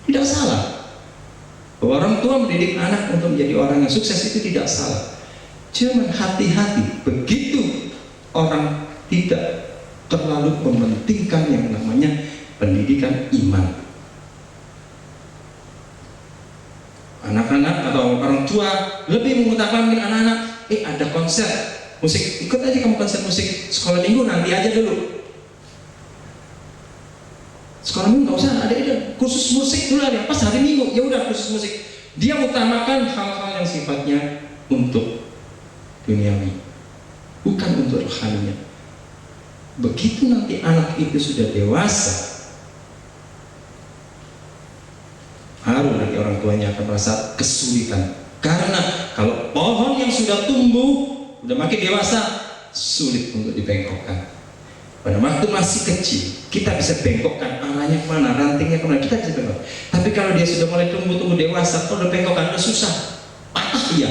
tidak salah. Bahwa orang tua mendidik anak untuk menjadi orang yang sukses itu tidak salah. Cuman hati-hati, begitu orang tidak terlalu mementingkan yang namanya pendidikan iman. Anak-anak atau orang tua lebih mengutamakan anak-anak, ada konser musik, ikut aja kamu konser musik sekolah minggu, nanti aja dulu. Sekolah minggu nggak usah, ada khusus musik dulu aja, pas hari minggu ya udah khusus musik. Dia utamakan hal-hal yang sifatnya untuk duniawi, bukan untuk rohaninya. Begitu nanti anak itu sudah dewasa, baru nanti orang tuanya akan merasa kesulitan. Karena kalau pohon yang sudah tumbuh, udah makin dewasa, sulit untuk dibengkokkan. Pada waktu masih kecil, kita bisa bengkokkan arahnya kemana, rantingnya kemana, kita bisa bengkok. Tapi kalau dia sudah mulai tumbuh dewasa, kalau udah bengkokkan udah susah, patah dia.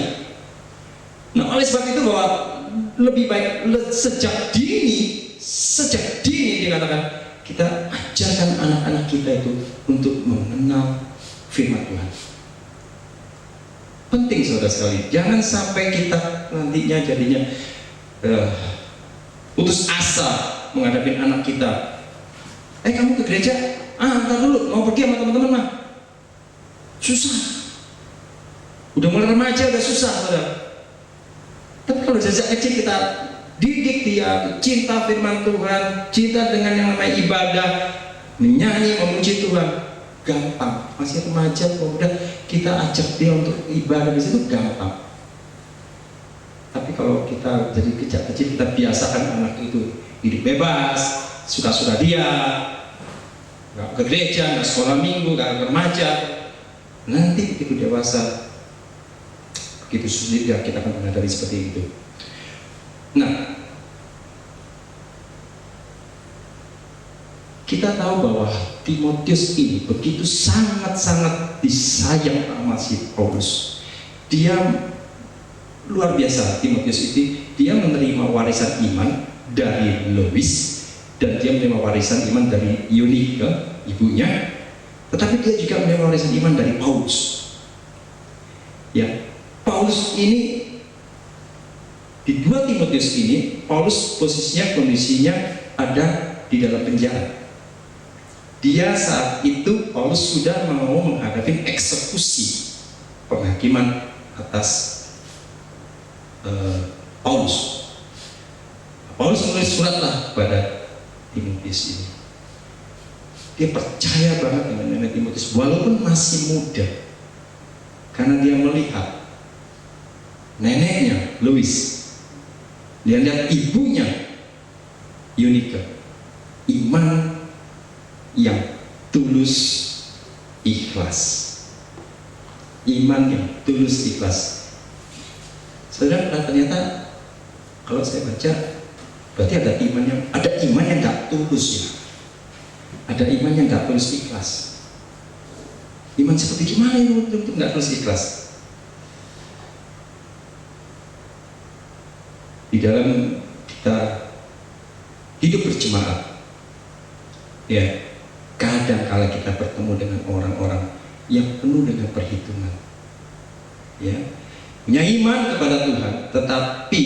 Nah, oleh sebab itu bahwa lebih baik sejak dini dikatakan kita ajarkan anak-anak kita itu untuk mengenal firman Tuhan. Penting saudara sekali, jangan sampai kita nantinya jadinya putus asa menghadapi anak kita. Kamu ke gereja? Ntar dulu, mau pergi sama teman-teman mah. Susah. Udah mulai remaja udah susah, saudara. Tapi kalau sejak kecil kita didik dia cinta firman Tuhan, cinta dengan yang namanya ibadah, menyanyi, memuji Tuhan, gampang. Masih remaja, udah kita ajak dia untuk ibadah di situ gampang. Tapi kalau kita jadi kecil kita biasakan anak itu hidup bebas, suka-suka dia, nggak ke gereja, nggak sekolah minggu, nggak remaja, nanti begitu dewasa begitu sulit ya kita akan menyadari seperti itu. Nah, kita tahu bahwa Timotius ini begitu sangat-sangat disayang sama si Paulus. Dia luar biasa. Timotius itu dia menerima warisan iman dari Lois dan dia menerima warisan iman dari Eunike, ibunya. Tetapi dia juga menerima warisan iman dari Paulus. Ya, Paulus ini di 2 Timotius ini, Paulus posisinya, kondisinya ada di dalam penjara. Dia saat itu Paulus sudah mau menghadapi eksekusi penghakiman atas Paulus. Paulus menulis suratlah kepada Timotius ini. Dia percaya banget dengan Timotius walaupun masih muda, karena dia melihat neneknya Lois, dia lihat ibunya Eunike, iman yang tulus ikhlas, iman yang tulus ikhlas. Saudara, ternyata kalau saya baca berarti ada iman yang nggak tulus ya, ada iman yang nggak tulus ikhlas. Iman seperti gimana yang nggak tulus ikhlas? Di dalam kita hidup berjemaat, ya, kadang kala kita bertemu dengan orang-orang yang penuh dengan perhitungan, ya, punya iman kepada Tuhan, tetapi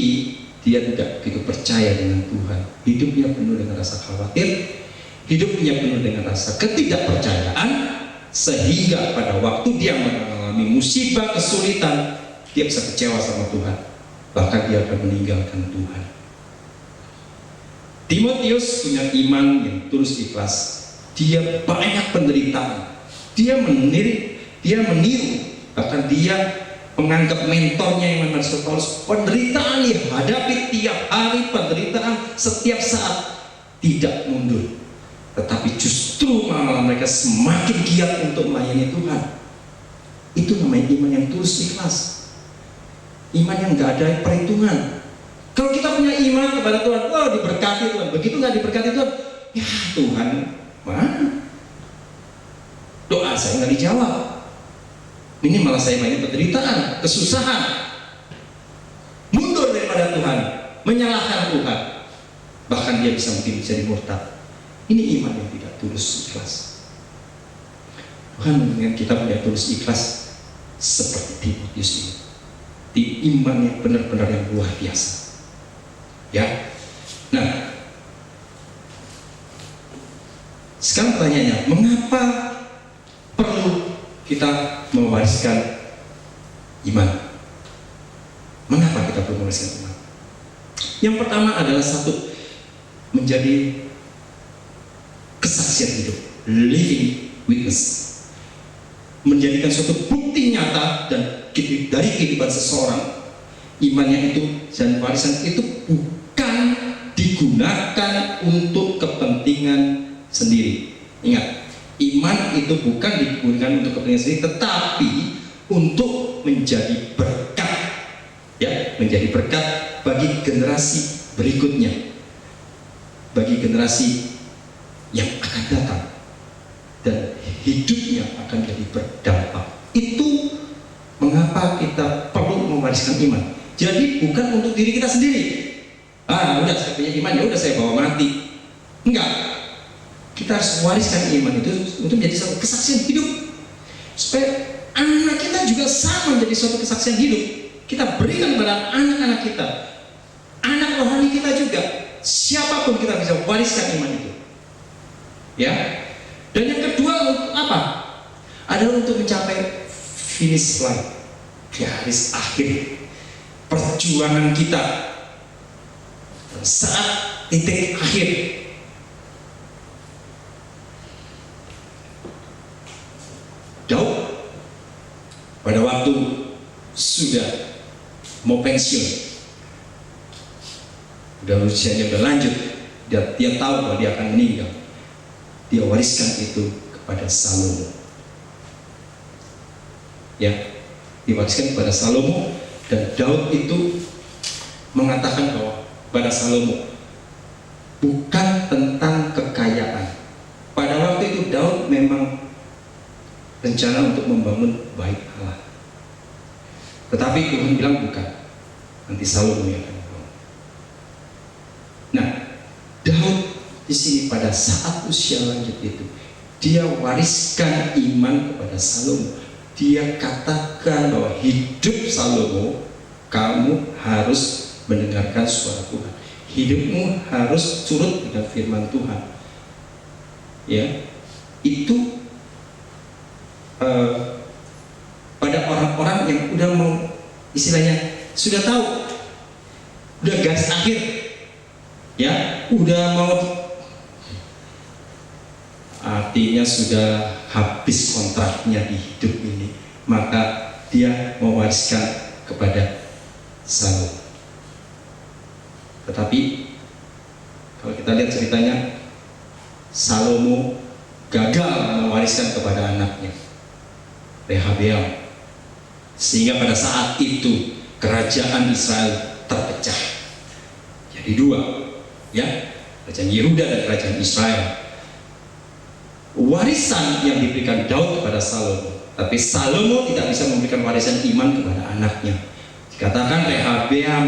dia tidak begitu percaya dengan Tuhan. Hidupnya penuh dengan rasa khawatir, hidupnya penuh dengan rasa ketidakpercayaan, sehingga pada waktu dia mengalami musibah, kesulitan, dia bisa kecewa sama Tuhan, bahkan dia akan meninggalkan Tuhan. Timotius punya iman yang tulus ikhlas. Dia banyak penderitaan, dia meniru, bahkan dia menganggap mentornya yang namanya Paulus. Penderitaan dia hadapi tiap hari, penderitaan setiap saat, tidak mundur, tetapi justru malah mereka semakin giat untuk melayani Tuhan. Itu namanya iman yang tulus ikhlas, iman yang nggak ada perhitungan. Kalau kita punya iman kepada Tuhan, oh diberkati Tuhan. Begitu nggak diberkati Tuhan, ya Tuhan mana? Doa saya nggak dijawab. Ini malah saya banyak penderitaan, kesusahan, mundur daripada Tuhan, menyalahkan Tuhan, bahkan dia bisa mungkin jadi murtad. Ini iman yang tidak tulus ikhlas. Tuhan menginginkan kita punya tulus ikhlas seperti Timotius ini, di iman yang benar-benar yang luar biasa. Ya, nah, sekarang pertanyaannya, mengapa perlu kita mewariskan iman? Mengapa kita perlu mewariskan iman? Yang pertama adalah satu, menjadi kesaksian hidup, living witness, menjadikan suatu bukti nyata dan dari kehidupan seseorang. Imannya itu dan warisan itu bukan digunakan untuk kepentingan sendiri. Ingat, iman itu bukan digunakan untuk kepentingan sendiri, tetapi untuk menjadi berkat, ya, menjadi berkat bagi generasi berikutnya, bagi generasi yang akan datang, dan hidupnya akan jadi berdampak. Itu mengapa kita perlu mewariskan iman. Jadi bukan untuk diri kita sendiri. Udah saya punya iman, ya udah saya bawa mati. Enggak. Kita harus mewariskan iman itu untuk menjadi suatu kesaksian hidup, supaya anak kita juga sama menjadi suatu kesaksian hidup. Kita berikan kepada anak-anak kita, anak rohani kita juga. Siapapun kita bisa wariskan iman itu. Ya. Dan yang kedua untuk apa? Adalah untuk mencapai finish line, garis akhir perjuangan kita saat titik akhir. Daud pada waktu sudah mau pensiun, udah usianya udah lanjut, dia tahu bahwa dia akan meninggal. Dia wariskan itu kepada Salomo. Ya, diwariskan kepada Salomo. Dan Daud itu mengatakan bahwa pada Salomo, bukan tentang kekayaan. Pada waktu itu Daud memang rencana untuk membangun bait Allah, tetapi Tuhan bilang bukan, nanti Salomo yang akan membangun. Nah, Daud di sini pada saat usia lanjut itu, dia wariskan iman kepada Salomo. Dia katakan bahwa hidup Salomo, kamu harus mendengarkan suara Tuhan. Hidupmu harus turut dengan firman Tuhan. Ya, itu pada orang-orang yang udah mau, istilahnya sudah tahu, udah garis akhir, ya, udah mau, artinya sudah habis kontraknya di hidup ini, maka dia mewariskan kepada Salomo. Tetapi kalau kita lihat ceritanya, Salomo gagal mewariskan kepada anaknya Rehabeam, sehingga pada saat itu kerajaan Israel terpecah jadi dua, ya, kerajaan Yehuda dan kerajaan Israel. Warisan yang diberikan Daud kepada Salomo, tapi Salomo tidak bisa memberikan warisan iman kepada anaknya. Dikatakan Rehabeam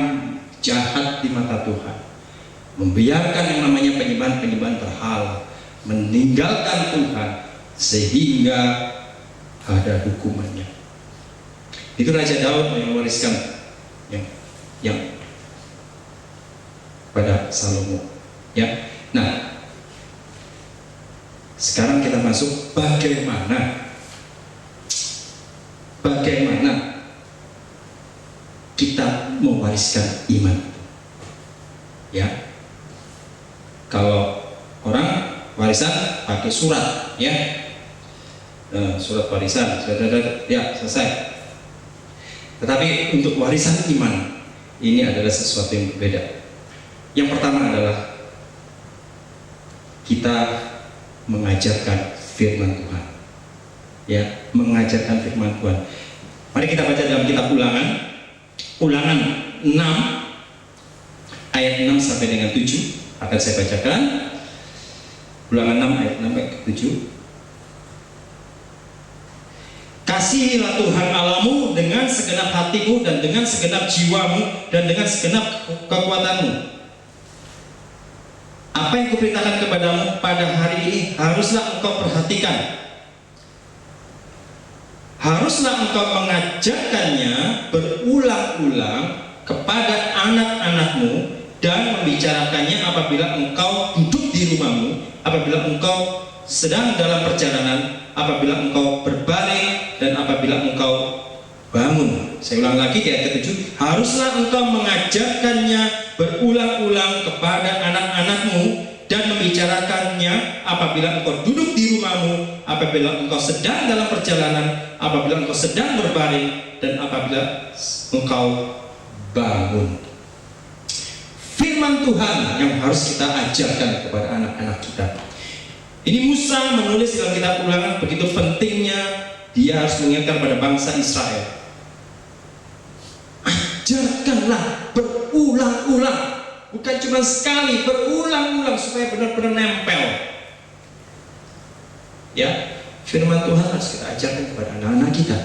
jahat di mata Tuhan, membiarkan yang namanya penyembahan berhala, meninggalkan Tuhan, sehingga ada hukumannya. Itu Raja Daud yang mewariskan yang pada Salomo. Ya, nah sekarang kita masuk bagaimana kita mewariskan iman. Ya, kalau orang warisan pakai surat, ya, surat warisan, ya selesai. Tetapi untuk warisan iman ini adalah sesuatu yang berbeda. Yang pertama adalah kita mengajarkan firman Tuhan. Ya, mengajarkan firman Tuhan. Mari kita baca dalam kitab Ulangan 6 ayat 6 sampai dengan 7. Akan saya bacakan. Ulangan 6 ayat 6 sampai 7. Kasihilah Tuhan Allahmu dengan segenap hatimu dan dengan segenap jiwamu dan dengan segenap kekuatanmu. Apa yang kuperintahkan kepadamu pada hari ini haruslah engkau perhatikan. Haruslah engkau mengajarkannya berulang-ulang kepada anak-anakmu dan membicarakannya apabila engkau duduk di rumahmu, apabila engkau sedang dalam perjalanan, apabila engkau berbaring, dan apabila engkau bangun. Saya ulang lagi di ayat ke-7. Haruslah engkau mengajarkannya berulang-ulang kepada anak-anakmu dan membicarakannya apabila engkau duduk di rumahmu, apabila engkau sedang dalam perjalanan, apabila engkau sedang berbaring, dan apabila engkau bangun. Firman Tuhan yang harus kita ajarkan kepada anak-anak kita. Ini Musa menulis dalam kitab Ulangan, begitu pentingnya dia harus mengingatkan pada bangsa Israel. Ajarkanlah berulang-ulang, bukan cuma sekali, berulang-ulang supaya benar-benar nempel. Ya, firman Tuhan harus kita ajarkan kepada anak-anak kita.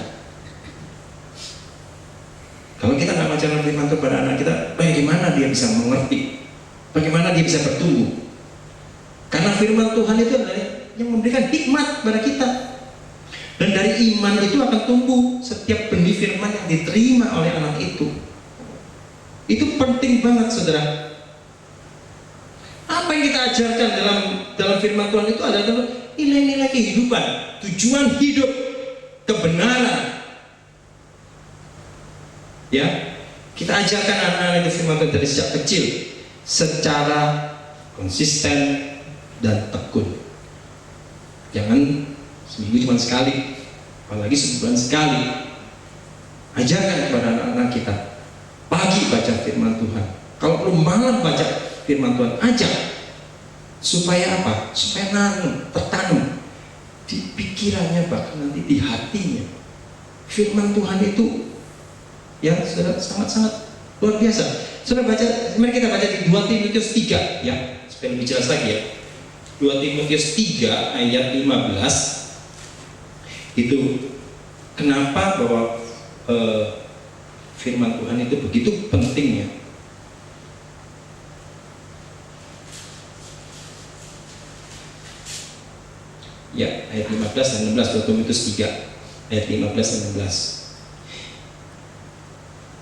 Kalau kita nggak mengajarkan firman Tuhan kepada anak kita, bagaimana dia bisa mengerti? Bagaimana dia bisa bertumbuh? Karena firman Tuhan itu adalah yang memberikan hikmat kepada kita. Dan dari iman itu akan tumbuh setiap benih firman yang diterima oleh anak itu. Itu penting banget, saudara. Apa yang kita ajarkan dalam firman Tuhan itu adalah nilai-nilai kehidupan, tujuan hidup, kebenaran. Ya, kita ajarkan anak-anak itu firman Tuhan dari sejak kecil secara konsisten dan tekun. Jangan seminggu cuma sekali, apalagi sebulan sekali. Ajarkan kepada anak-anak kita. Pagi baca firman Tuhan, kalau perlu malam baca firman Tuhan. Ajak supaya apa? Supaya tertanam di pikirannya, bahkan nanti di hatinya. Firman Tuhan itu yang sangat-sangat luar biasa. Sudah baca, mari kita baca di 2 Timotius 3 ya, supaya lebih jelas lagi ya. 2 Timotius 3 ayat 15. Itu kenapa bahwa firman Tuhan itu begitu pentingnya. Ya, ayat 15 dan 16, 2 Timotius 3 ayat 15 dan 16.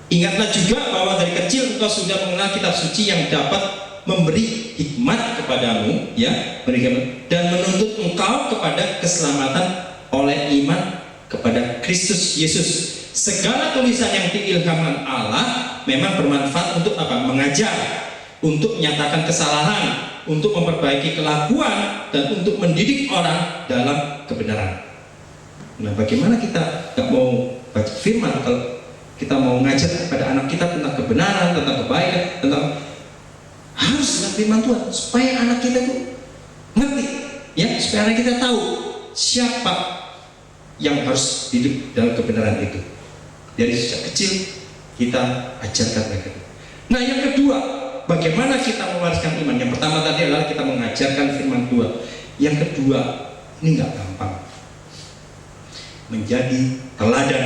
Ingatlah juga bahwa dari kecil engkau sudah mengenal kitab suci yang dapat memberi hikmat kepadamu, ya, dan menuntut engkau kepada keselamatan oleh iman kepada Kristus Yesus. Segala tulisan yang diilhamkan Allah memang bermanfaat untuk apa? Mengajar, untuk menyatakan kesalahan, untuk memperbaiki kelakuan, dan untuk mendidik orang dalam kebenaran. Nah, bagaimana kita nggak mau baca firman kalau kita mau ngajar kepada anak kita tentang kebenaran, tentang kebaikan, tentang harus dengan firman Tuhan supaya anak kita itu ngerti, ya, supaya anak kita tahu siapa yang harus hidup dalam kebenaran itu. Dari sejak kecil kita ajarkan mereka. Nah, yang kedua, bagaimana kita mewariskan iman? Yang pertama tadi adalah kita mengajarkan firman Tuhan. Yang kedua, ini nggak gampang. Menjadi teladan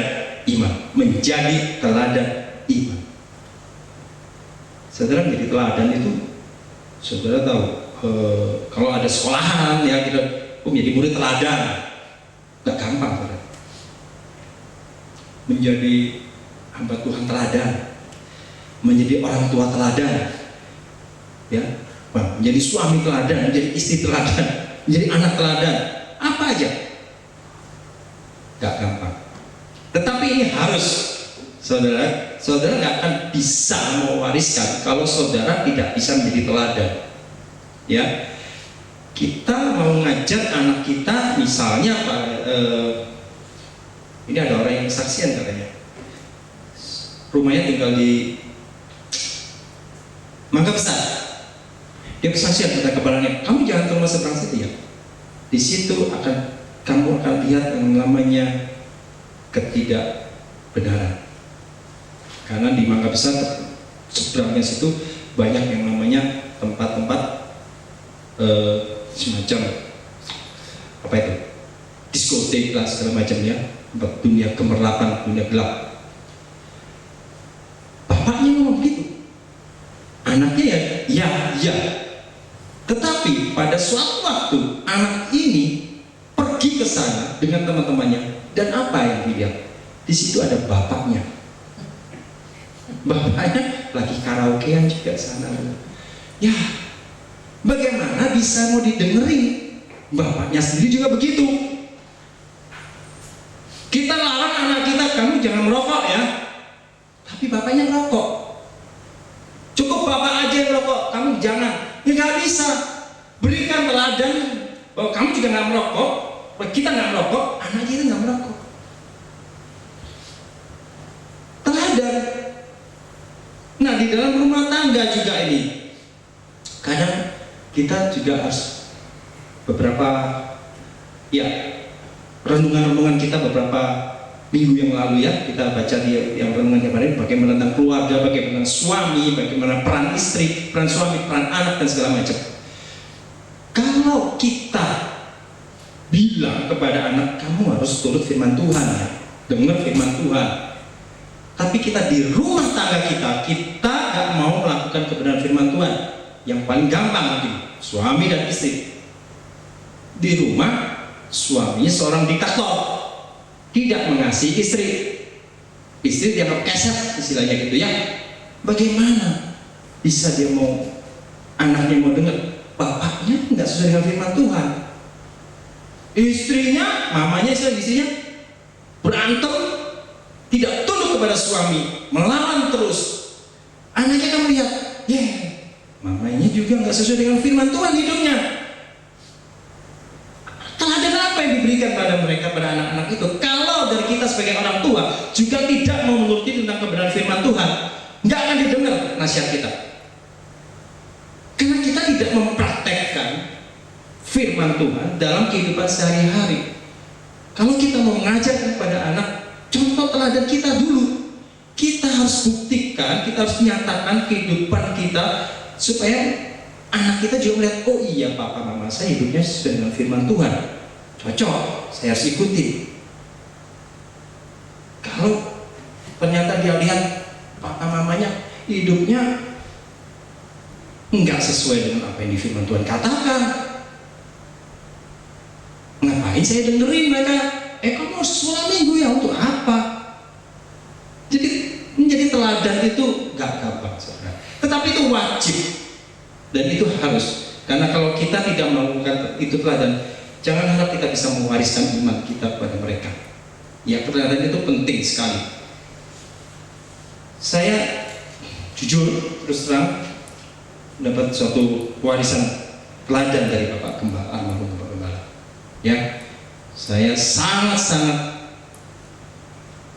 iman, menjadi teladan iman. Saudara, menjadi teladan itu, saudara tahu, kalau ada sekolahan ya kita menjadi murid teladan, nggak gampang, saudara. Menjadi hamba Tuhan teladan, menjadi orang tua teladan, ya, menjadi suami teladan, menjadi istri teladan, menjadi anak teladan, apa aja, gak gampang. Tetapi ini harus, saudara nggak akan bisa mewariskan kalau saudara tidak bisa menjadi teladan. Ya, kita mau ngajak anak kita, misalnya ini ada orang yang kesaksian katanya, rumahnya tinggal di Mangga Besar. Dia kesaksian kata kepalanya, kamu jangan ke rumah seberang situ ya. Di situ kamu akan lihat yang namanya ketidakbenaran. Karena di Mangga Besar seberangnya situ banyak yang namanya tempat-tempat semacam apa itu, diskotik lah segala macam ya, dunia gemerlapan, dunia gelap. Bapaknya ngomong gitu, anaknya ya. Tetapi pada suatu waktu anak ini pergi ke sana dengan teman-temannya, dan apa yang dilihat? Di situ ada bapaknya. Bapaknya lagi karaokean juga sana. Ya, bagaimana bisa mau didengerin? Bapaknya sendiri juga begitu. Kita larang anak kita, kamu jangan merokok ya. Tapi bapaknya merokok. Cukup bapak aja yang merokok, kamu jangan. Ya nggak bisa. Berikan teladan bahwa kamu juga nggak merokok. Kita nggak merokok, anak kita nggak merokok. Teladan. Nah, di dalam rumah tangga juga ini, kadang kita juga harus beberapa ya renungan-renungan kita beberapa minggu yang lalu ya, kita baca di yang renungan kemarin bagaimana tentang keluarga, bagaimana suami, bagaimana peran istri, peran suami, peran anak dan segala macam. Kalau kita bilang kepada anak, kamu harus turut firman Tuhan ya, dengar firman Tuhan. Tapi kita di rumah tangga kita gak mau melakukan kebenaran firman Tuhan. Yang paling gampang mungkin suami dan istri. Di rumah suaminya seorang diktator, tidak mengasihi istri. Istri dianggap keset istilahnya gitu ya. Bagaimana bisa dia mau, anaknya mau dengar, bapaknya nggak sesuai dengan firman Tuhan. Istrinya, mamanya istrinya berantem, tidak tunduk kepada suami, melawan terus. Anaknya kan melihat, mamanya juga nggak sesuai dengan firman Tuhan hidupnya. Teladan apa yang diberikan pada mereka, pada anak-anak itu? Kalau dari kita sebagai orang tua juga tidak mau menuruti tentang kebenaran firman Tuhan, nggak akan didengar nasihat kita. Karena kita tidak mempraktekkan firman Tuhan dalam kehidupan sehari-hari. Kalau kita mau mengajar kepada anak, contoh teladan kita dulu. Kita harus buktikan, kita harus nyatakan kehidupan kita supaya anak kita juga melihat, oh iya papa mama saya hidupnya sesuai dengan firman Tuhan, cocok, saya harus ikuti. Kalau ternyata dia lihat papa mamanya hidupnya enggak sesuai dengan apa yang di firman Tuhan katakan, ngapain saya dengerin mereka? Kamu harus sekolah minggu ya, untuk apa? Jadi menjadi teladan itu gak gampang saudara. Tetapi itu wajib dan itu harus. Karena kalau kita tidak melakukan itu teladan, jangan harap kita bisa mewariskan iman kita kepada mereka. Ya, teladan itu penting sekali. Saya jujur terus terang mendapat suatu warisan teladan dari Bapak Gembala, almarhum Bapak Gembala. Ya, saya sangat-sangat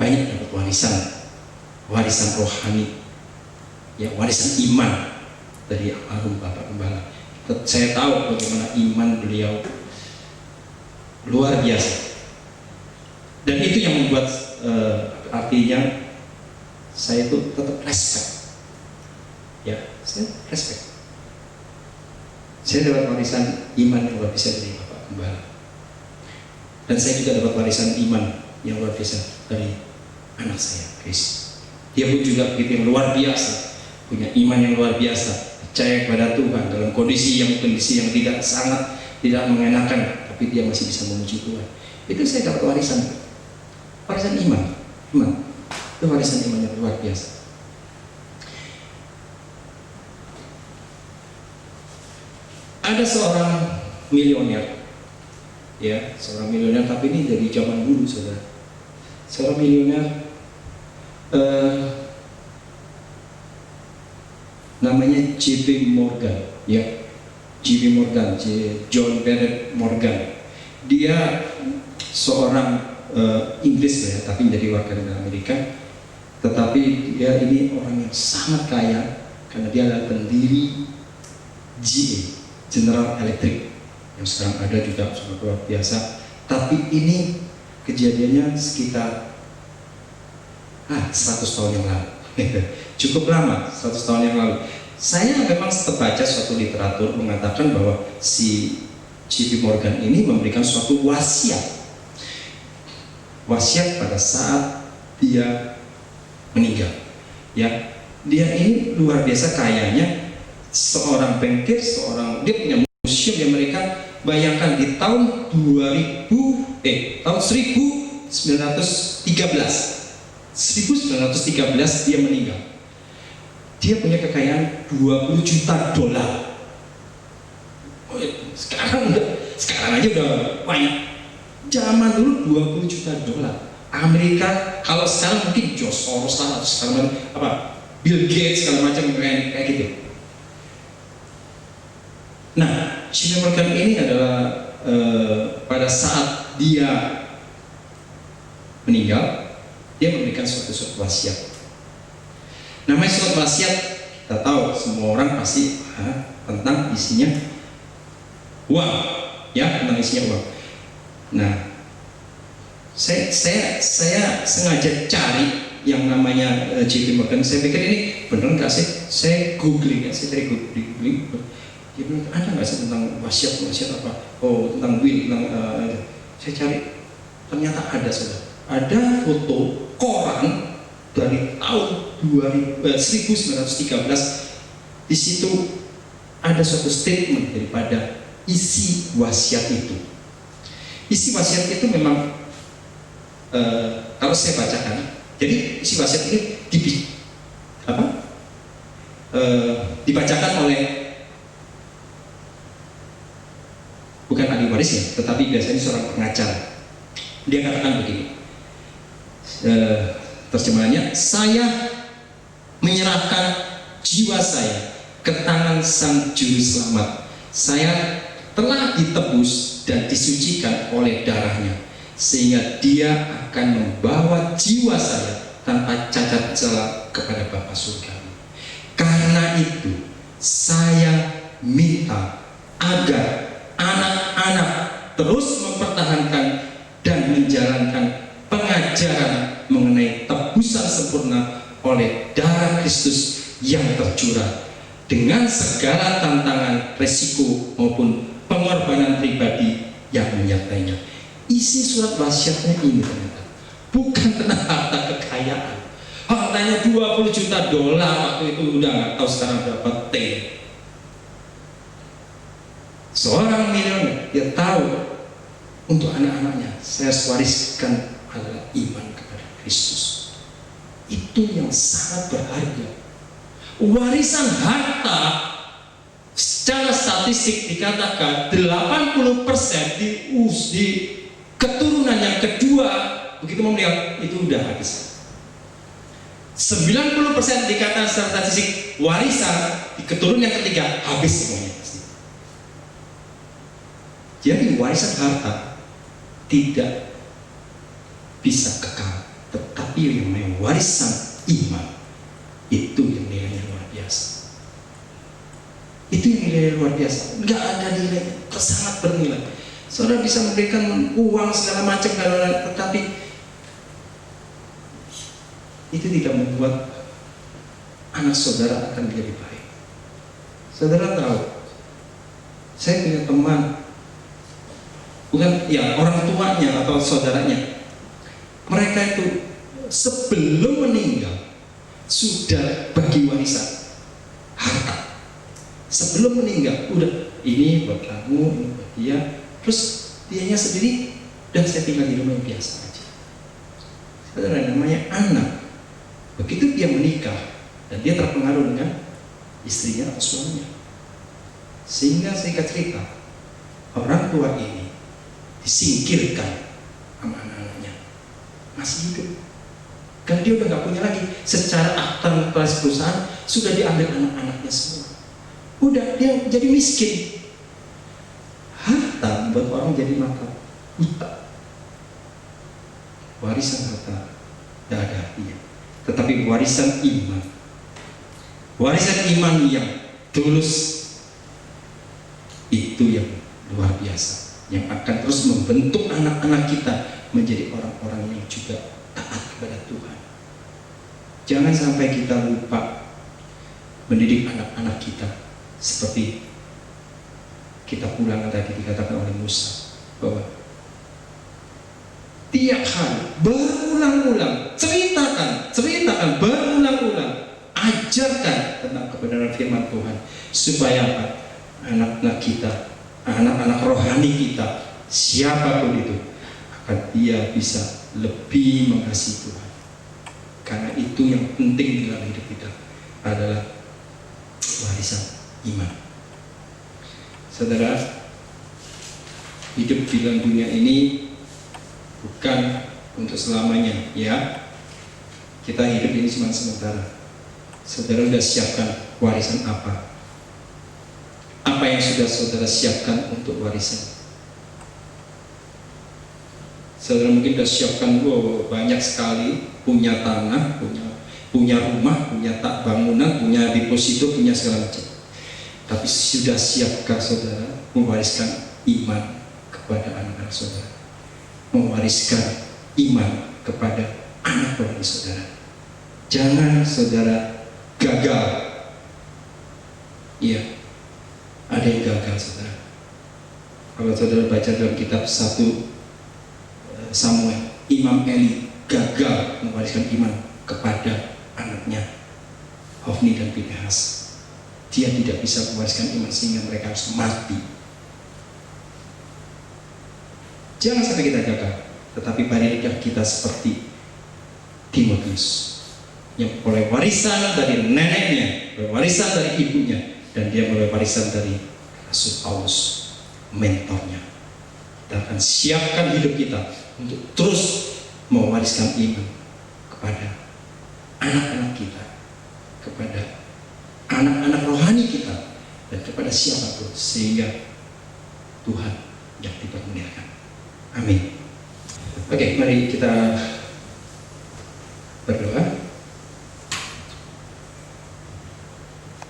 banyak dapat warisan rohani, ya warisan iman dari almarhum Bapak Gembala. Saya tahu bagaimana iman beliau luar biasa, dan itu yang membuat artinya saya itu tetap respect. Ya, saya respect. Saya dapat warisan iman yang luar biasa dari Bapak Gembala, dan saya juga dapat warisan iman yang luar biasa dari anak saya, Chris. Dia pun juga begitu yang luar biasa, punya iman yang luar biasa, percaya kepada Tuhan dalam kondisi yang tidak mengenakan, tapi dia masih bisa memuji Tuhan. Itu saya dapat warisan iman. Itu warisan iman yang luar biasa. Ada seorang milioner, ya, seorang milioner, tapi ini dari zaman dulu, saudara. Seorang milioner, namanya JP Morgan, ya, JP Morgan, John Bennett Morgan. Dia seorang Inggris ya, tapi menjadi warga negara Amerika. Tetapi dia ini orang yang sangat kaya karena dia adalah pendiri GE, General Electric, yang sekarang ada juga sangat luar biasa. Tapi ini kejadiannya sekitar 100 tahun yang lalu. Cukup lama, 100 tahun yang lalu. Saya memang terbaca suatu literatur mengatakan bahwa si JP Morgan ini memberikan suatu wasiat pada saat dia meninggal, ya. Dia ini luar biasa kayanya, seorang bankir, dia punya museum di Amerika. Bayangkan di tahun 1913 dia meninggal. Dia punya kekayaan 20 juta dolar. Sekarang aja udah banyak. Zaman dulu 20 juta dolar. Amerika kalau sekarang mungkin George Soros lah, atau sekarang Bill Gates segala macam kayak gitu. Nah, JP Morgan ini adalah pada saat dia meninggal, dia memberikan suatu wasiat. Namanya surat wasiat, kita tahu semua orang pasti tentang isinya uang, ya, tentang isinya uang. Nah, saya sengaja cari yang namanya JP Morgan. Saya pikir ini benar nggak sih? Saya googling, saya cari googling. Dia bilang ada nggak sih tentang wasiat apa? Oh, tentang will, tentang saya cari, ternyata ada, saudara. Ada foto koran dari tahun 1913. Di situ ada suatu statement daripada isi wasiat itu. Isi wasiat itu memang kalau saya bacakan, jadi isi wasiat ini dibacakan oleh bukan ahli waris ya, tetapi biasanya seorang pengacara. Dia katakan begini, terjemahannya, saya menyerahkan jiwa saya ke tangan Sang Juru Selamat. Saya telah ditebus dan disucikan oleh darahnya, sehingga dia akan membawa jiwa saya tanpa cacat celah kepada Bapa Surgawi. Karena itu saya minta agar anak-anak terus mempertahankan dan menjalankan pengajaran mengenai tebusan sempurna oleh darah Kristus yang tercurah, dengan segala tantangan, resiko maupun pengorbanan pribadi yang menyertainya. Isi surat wasiatnya ini ternyata bukan tentang harta kekayaan. Hartanya 20 juta dolar waktu itu, udah nggak tahu sekarang berapa T. Seorang milioner, dia tahu untuk anak-anaknya, saya wariskan adalah iman kepada Kristus. Itu yang sangat berharga. Warisan harta secara statistik dikatakan 80% di keturunan yang kedua begitu meninggal itu udah habis. 90% dikatakan secara statistik warisan di keturunan yang ketiga habis semuanya. Jadi warisan harta tidak bisa kekal, tetapi yang namanya warisan iman itu yang nilainya luar biasa. Itu yang nilainya luar biasa. Nggak ada nilainya, sangat bernilai. Saudara bisa memberikan uang segala macam, tetapi itu tidak membuat anak saudara akan lebih baik. Saudara tahu, saya punya teman, bukan ya orang tuanya atau saudaranya, mereka itu sebelum meninggal sudah bagi warisan harta. Sebelum meninggal udah, ini buat kamu, ini buat dia, terus dianya sendiri dan saya tinggal di rumah yang biasa aja. Saudara, namanya anak, begitu dia menikah dan dia terpengaruh dengan istrinya atau suaminya, Sehingga singkat cerita, orang tua ini disingkirkan sama anak-anaknya, masih hidup. Kan dia udah gak punya lagi. Secara akta notaris perusahaan sudah diambil anak-anaknya semua. Udah dia jadi miskin. Harta buat orang jadi mata buta. Warisan harta tidak ada artinya. Tetapi warisan iman, warisan iman yang tulus, itu yang luar biasa, yang akan terus membentuk anak-anak kita menjadi orang-orang yang juga taat kepada Tuhan. Jangan sampai kita lupa mendidik anak-anak kita seperti kita pulang tadi dikatakan oleh Musa, bahwa tiap hari berulang-ulang ceritakan berulang-ulang, ajarkan tentang kebenaran firman Tuhan, supaya apa? Anak-anak kita, anak-anak rohani kita, siapapun itu, akan dia bisa lebih mengasihi Tuhan. Karena itu yang penting dalam hidup kita adalah warisan iman. Saudara, hidup di dalam dunia ini bukan untuk selamanya, ya. Kita hidup ini cuma sementara. Saudara sudah siapkan warisan apa? Apa yang sudah saudara siapkan untuk warisan? Saudara mungkin sudah siapkan banyak sekali, punya tanah, punya rumah, punya bangunan, punya deposito, punya segala macam. Tapi sudah siapkah saudara mewariskan iman kepada anak-anak saudara? Mewariskan iman kepada anak bangsa saudara. Jangan saudara gagal. Iya, ada yang gagal saudara. Kalau saudara baca dalam kitab 1 Samuel, Imam Eli gagal mewariskan iman kepada anaknya Hofni dan Pinehas. Dia tidak bisa mewariskan iman sehingga mereka harus mati. Jangan sampai kita gagal, tetapi barilah kita seperti Timotius yang oleh warisan dari neneknya, warisan dari ibunya, dan dia oleh warisan dari Rasul Paulus, mentornya. Kita akan siapkan hidup kita untuk terus mewariskan iman kepada anak-anak kita, kepada anak-anak rohani kita, dan kepada siapapun, sehingga Tuhan yang dipermuliakan. Amin. Oke, mari kita berdoa.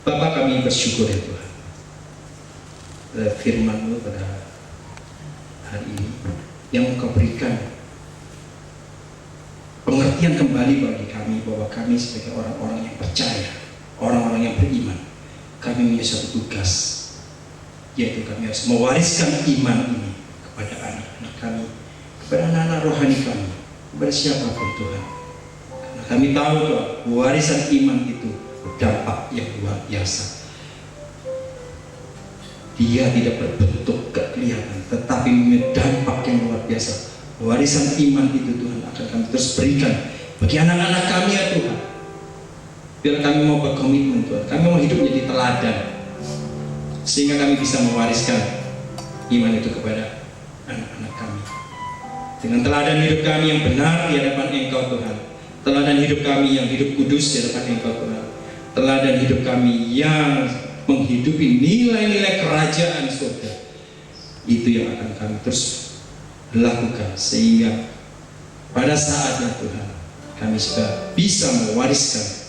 Bapa, kami bersyukur ya Tuhan, firman-Mu pada hari ini yang Engkau berikan pengertian kembali bagi kami bahwa kami sebagai orang-orang yang percaya, orang-orang yang beriman, kami punya satu tugas, yaitu kami harus mewariskan iman ini kepada anak-anak kami, kepada anak-anak rohani kami, kepada siapapun Tuhan. Karena kami tahu bahwa warisan iman itu berdampak yang luar biasa. Dia tidak berbentuk kelihatan, tetapi memiliki dampak yang luar biasa. Warisan iman itu Tuhan akan kami terus berikan bagi anak-anak kami ya Tuhan. Biar kami mau berkomitmen Tuhan, kami mau hidup menjadi teladan, sehingga kami bisa mewariskan iman itu kepada anak-anak kami. Dengan teladan hidup kami yang benar di hadapan Engkau Tuhan, teladan hidup kami yang hidup kudus di hadapan Engkau Tuhan, teladan hidup kami yang menghidupi nilai-nilai kerajaan surga, itu yang akan kami terus lakukan, sehingga pada saatnya Tuhan kami sudah bisa mewariskan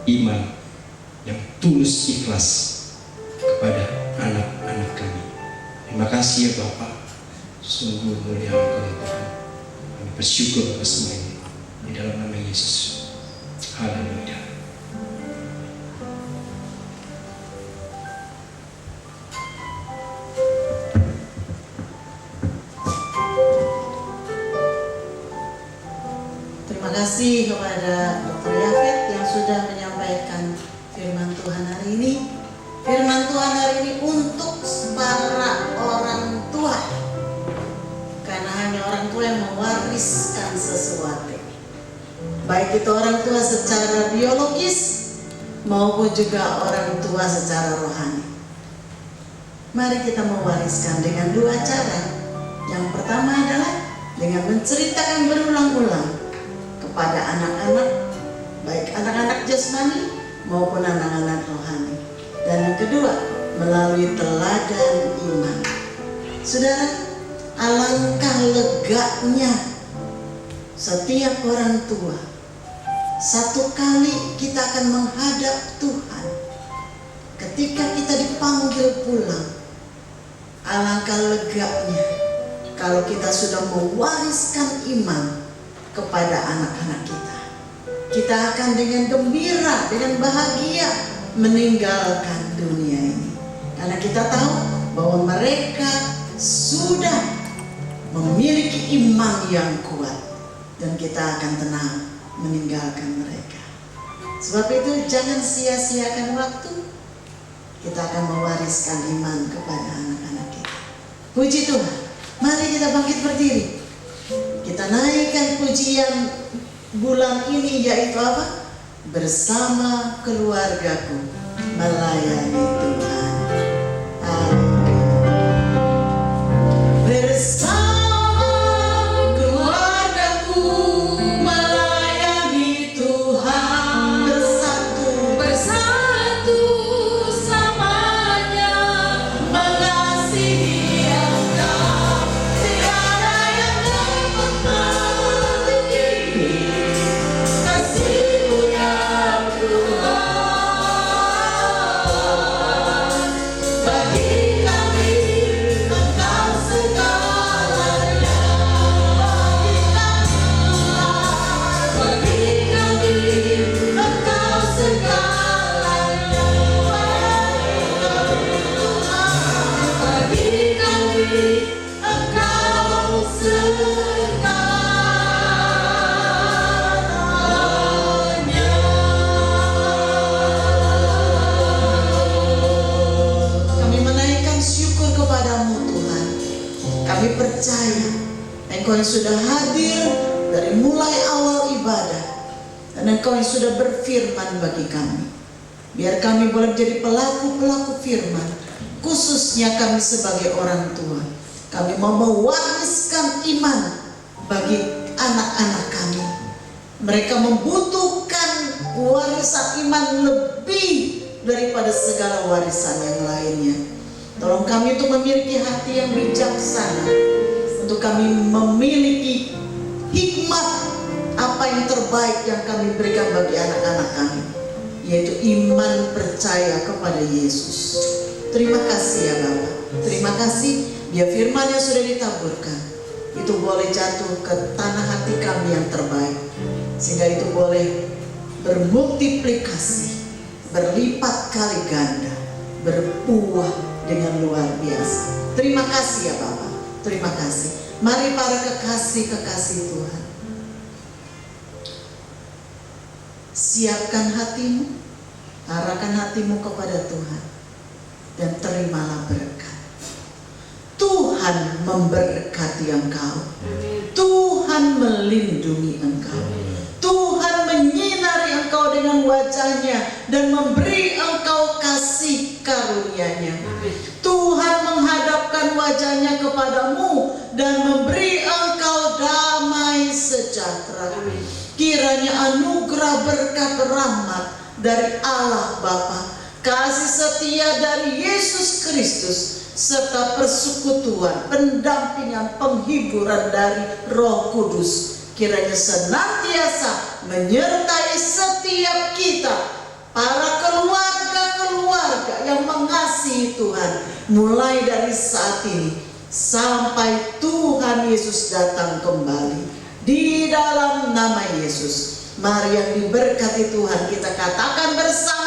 iman yang tulus ikhlas kepada anak-anak kami. Terima kasih ya Bapa, sungguh mulia Engkau ya Tuhan. Kami bersyukur atas semua ini di dalam nama Yesus. Haleluya. Terima kasih kepada Dr. Yafet yang sudah menyampaikan firman Tuhan hari ini. Firman Tuhan hari ini untuk para orang tua, karena hanya orang tua yang mewariskan sesuatu, baik itu orang tua secara biologis maupun juga orang tua secara rohani. Mari kita mewariskan dengan dua cara. Yang pertama adalah dengan menceritakan berulang-ulang kepada anak-anak, baik anak-anak jasmani maupun anak-anak rohani. Dan yang kedua, melalui teladan iman. Saudara, alangkah leganya setiap orang tua. Satu kali kita akan menghadap Tuhan. Ketika kita dipanggil pulang, alangkah leganya kalau kita sudah mewariskan iman kepada anak-anak kita. Kita akan dengan gembira, dengan bahagia meninggalkan dunia ini. Karena kita tahu bahwa mereka sudah memiliki iman yang kuat. Dan kita akan tenang meninggalkan mereka. Sebab itu jangan sia-siakan waktu. Kita akan mewariskan iman kepada anak-anak kita. Puji Tuhan. Mari kita bangkit berdiri. Kita naikkan pujian bulan ini, yaitu apa? Bersama keluargaku melayani Tuhan. Amin. Bersama keluargaku melayani Tuhan. Bersatu samanya mengasihi Engkau. Tiada yang dapat mengganti kasih-Mu ya Tuhan. Bagi kami Engkau segalanya. Bagi kami Engkau segalanya. Bagi kami Engkau segalanya. Kami menaikkan syukur kepadamu Tuhan. Kami percaya Engkau yang sudah hadir dari mulai awal ibadah, dan Engkau yang sudah berfirman bagi kami. Biar kami boleh menjadi pelaku-pelaku firman, khususnya kami sebagai orang tua. Kami mau mewariskan iman bagi anak-anak kami. Mereka membutuhkan warisan iman lebih daripada segala warisan yang lainnya. Tolong kami untuk memiliki hati yang bijaksana, untuk kami memiliki hikmat apa yang terbaik yang kami berikan bagi anak-anak kami, yaitu iman percaya kepada Yesus. Terima kasih ya Bapak. Terima kasih biar firman yang sudah ditaburkan itu boleh jatuh ke tanah hati kami yang terbaik, sehingga itu boleh bermultiplikasi, berlipat kali ganda, berbuah dengan luar biasa. Terima kasih ya Bapak. Terima kasih. Mari para kekasih-kekasih Tuhan, siapkan hatimu, arahkan hatimu kepada Tuhan, dan terimalah berkat. Tuhan memberkati engkau. Tuhan melindungi engkau. Tuhan menyinari engkau dengan wajahnya dan memberi engkau kasih karunia-Nya. Tuhan menghadapkan wajahnya kepadamu dan memberi engkau damai sejahtera. Kiranya anugerah berkat rahmat dari Allah Bapa, kasih setia dari Yesus Kristus, serta persekutuan, pendampingan, penghiburan dari Roh Kudus kiranya senantiasa menyertai setiap kita, para keluarga-keluarga yang mengasihi Tuhan, mulai dari saat ini sampai Tuhan Yesus datang kembali. Di dalam nama Yesus, mari yang diberkati Tuhan kita katakan bersama.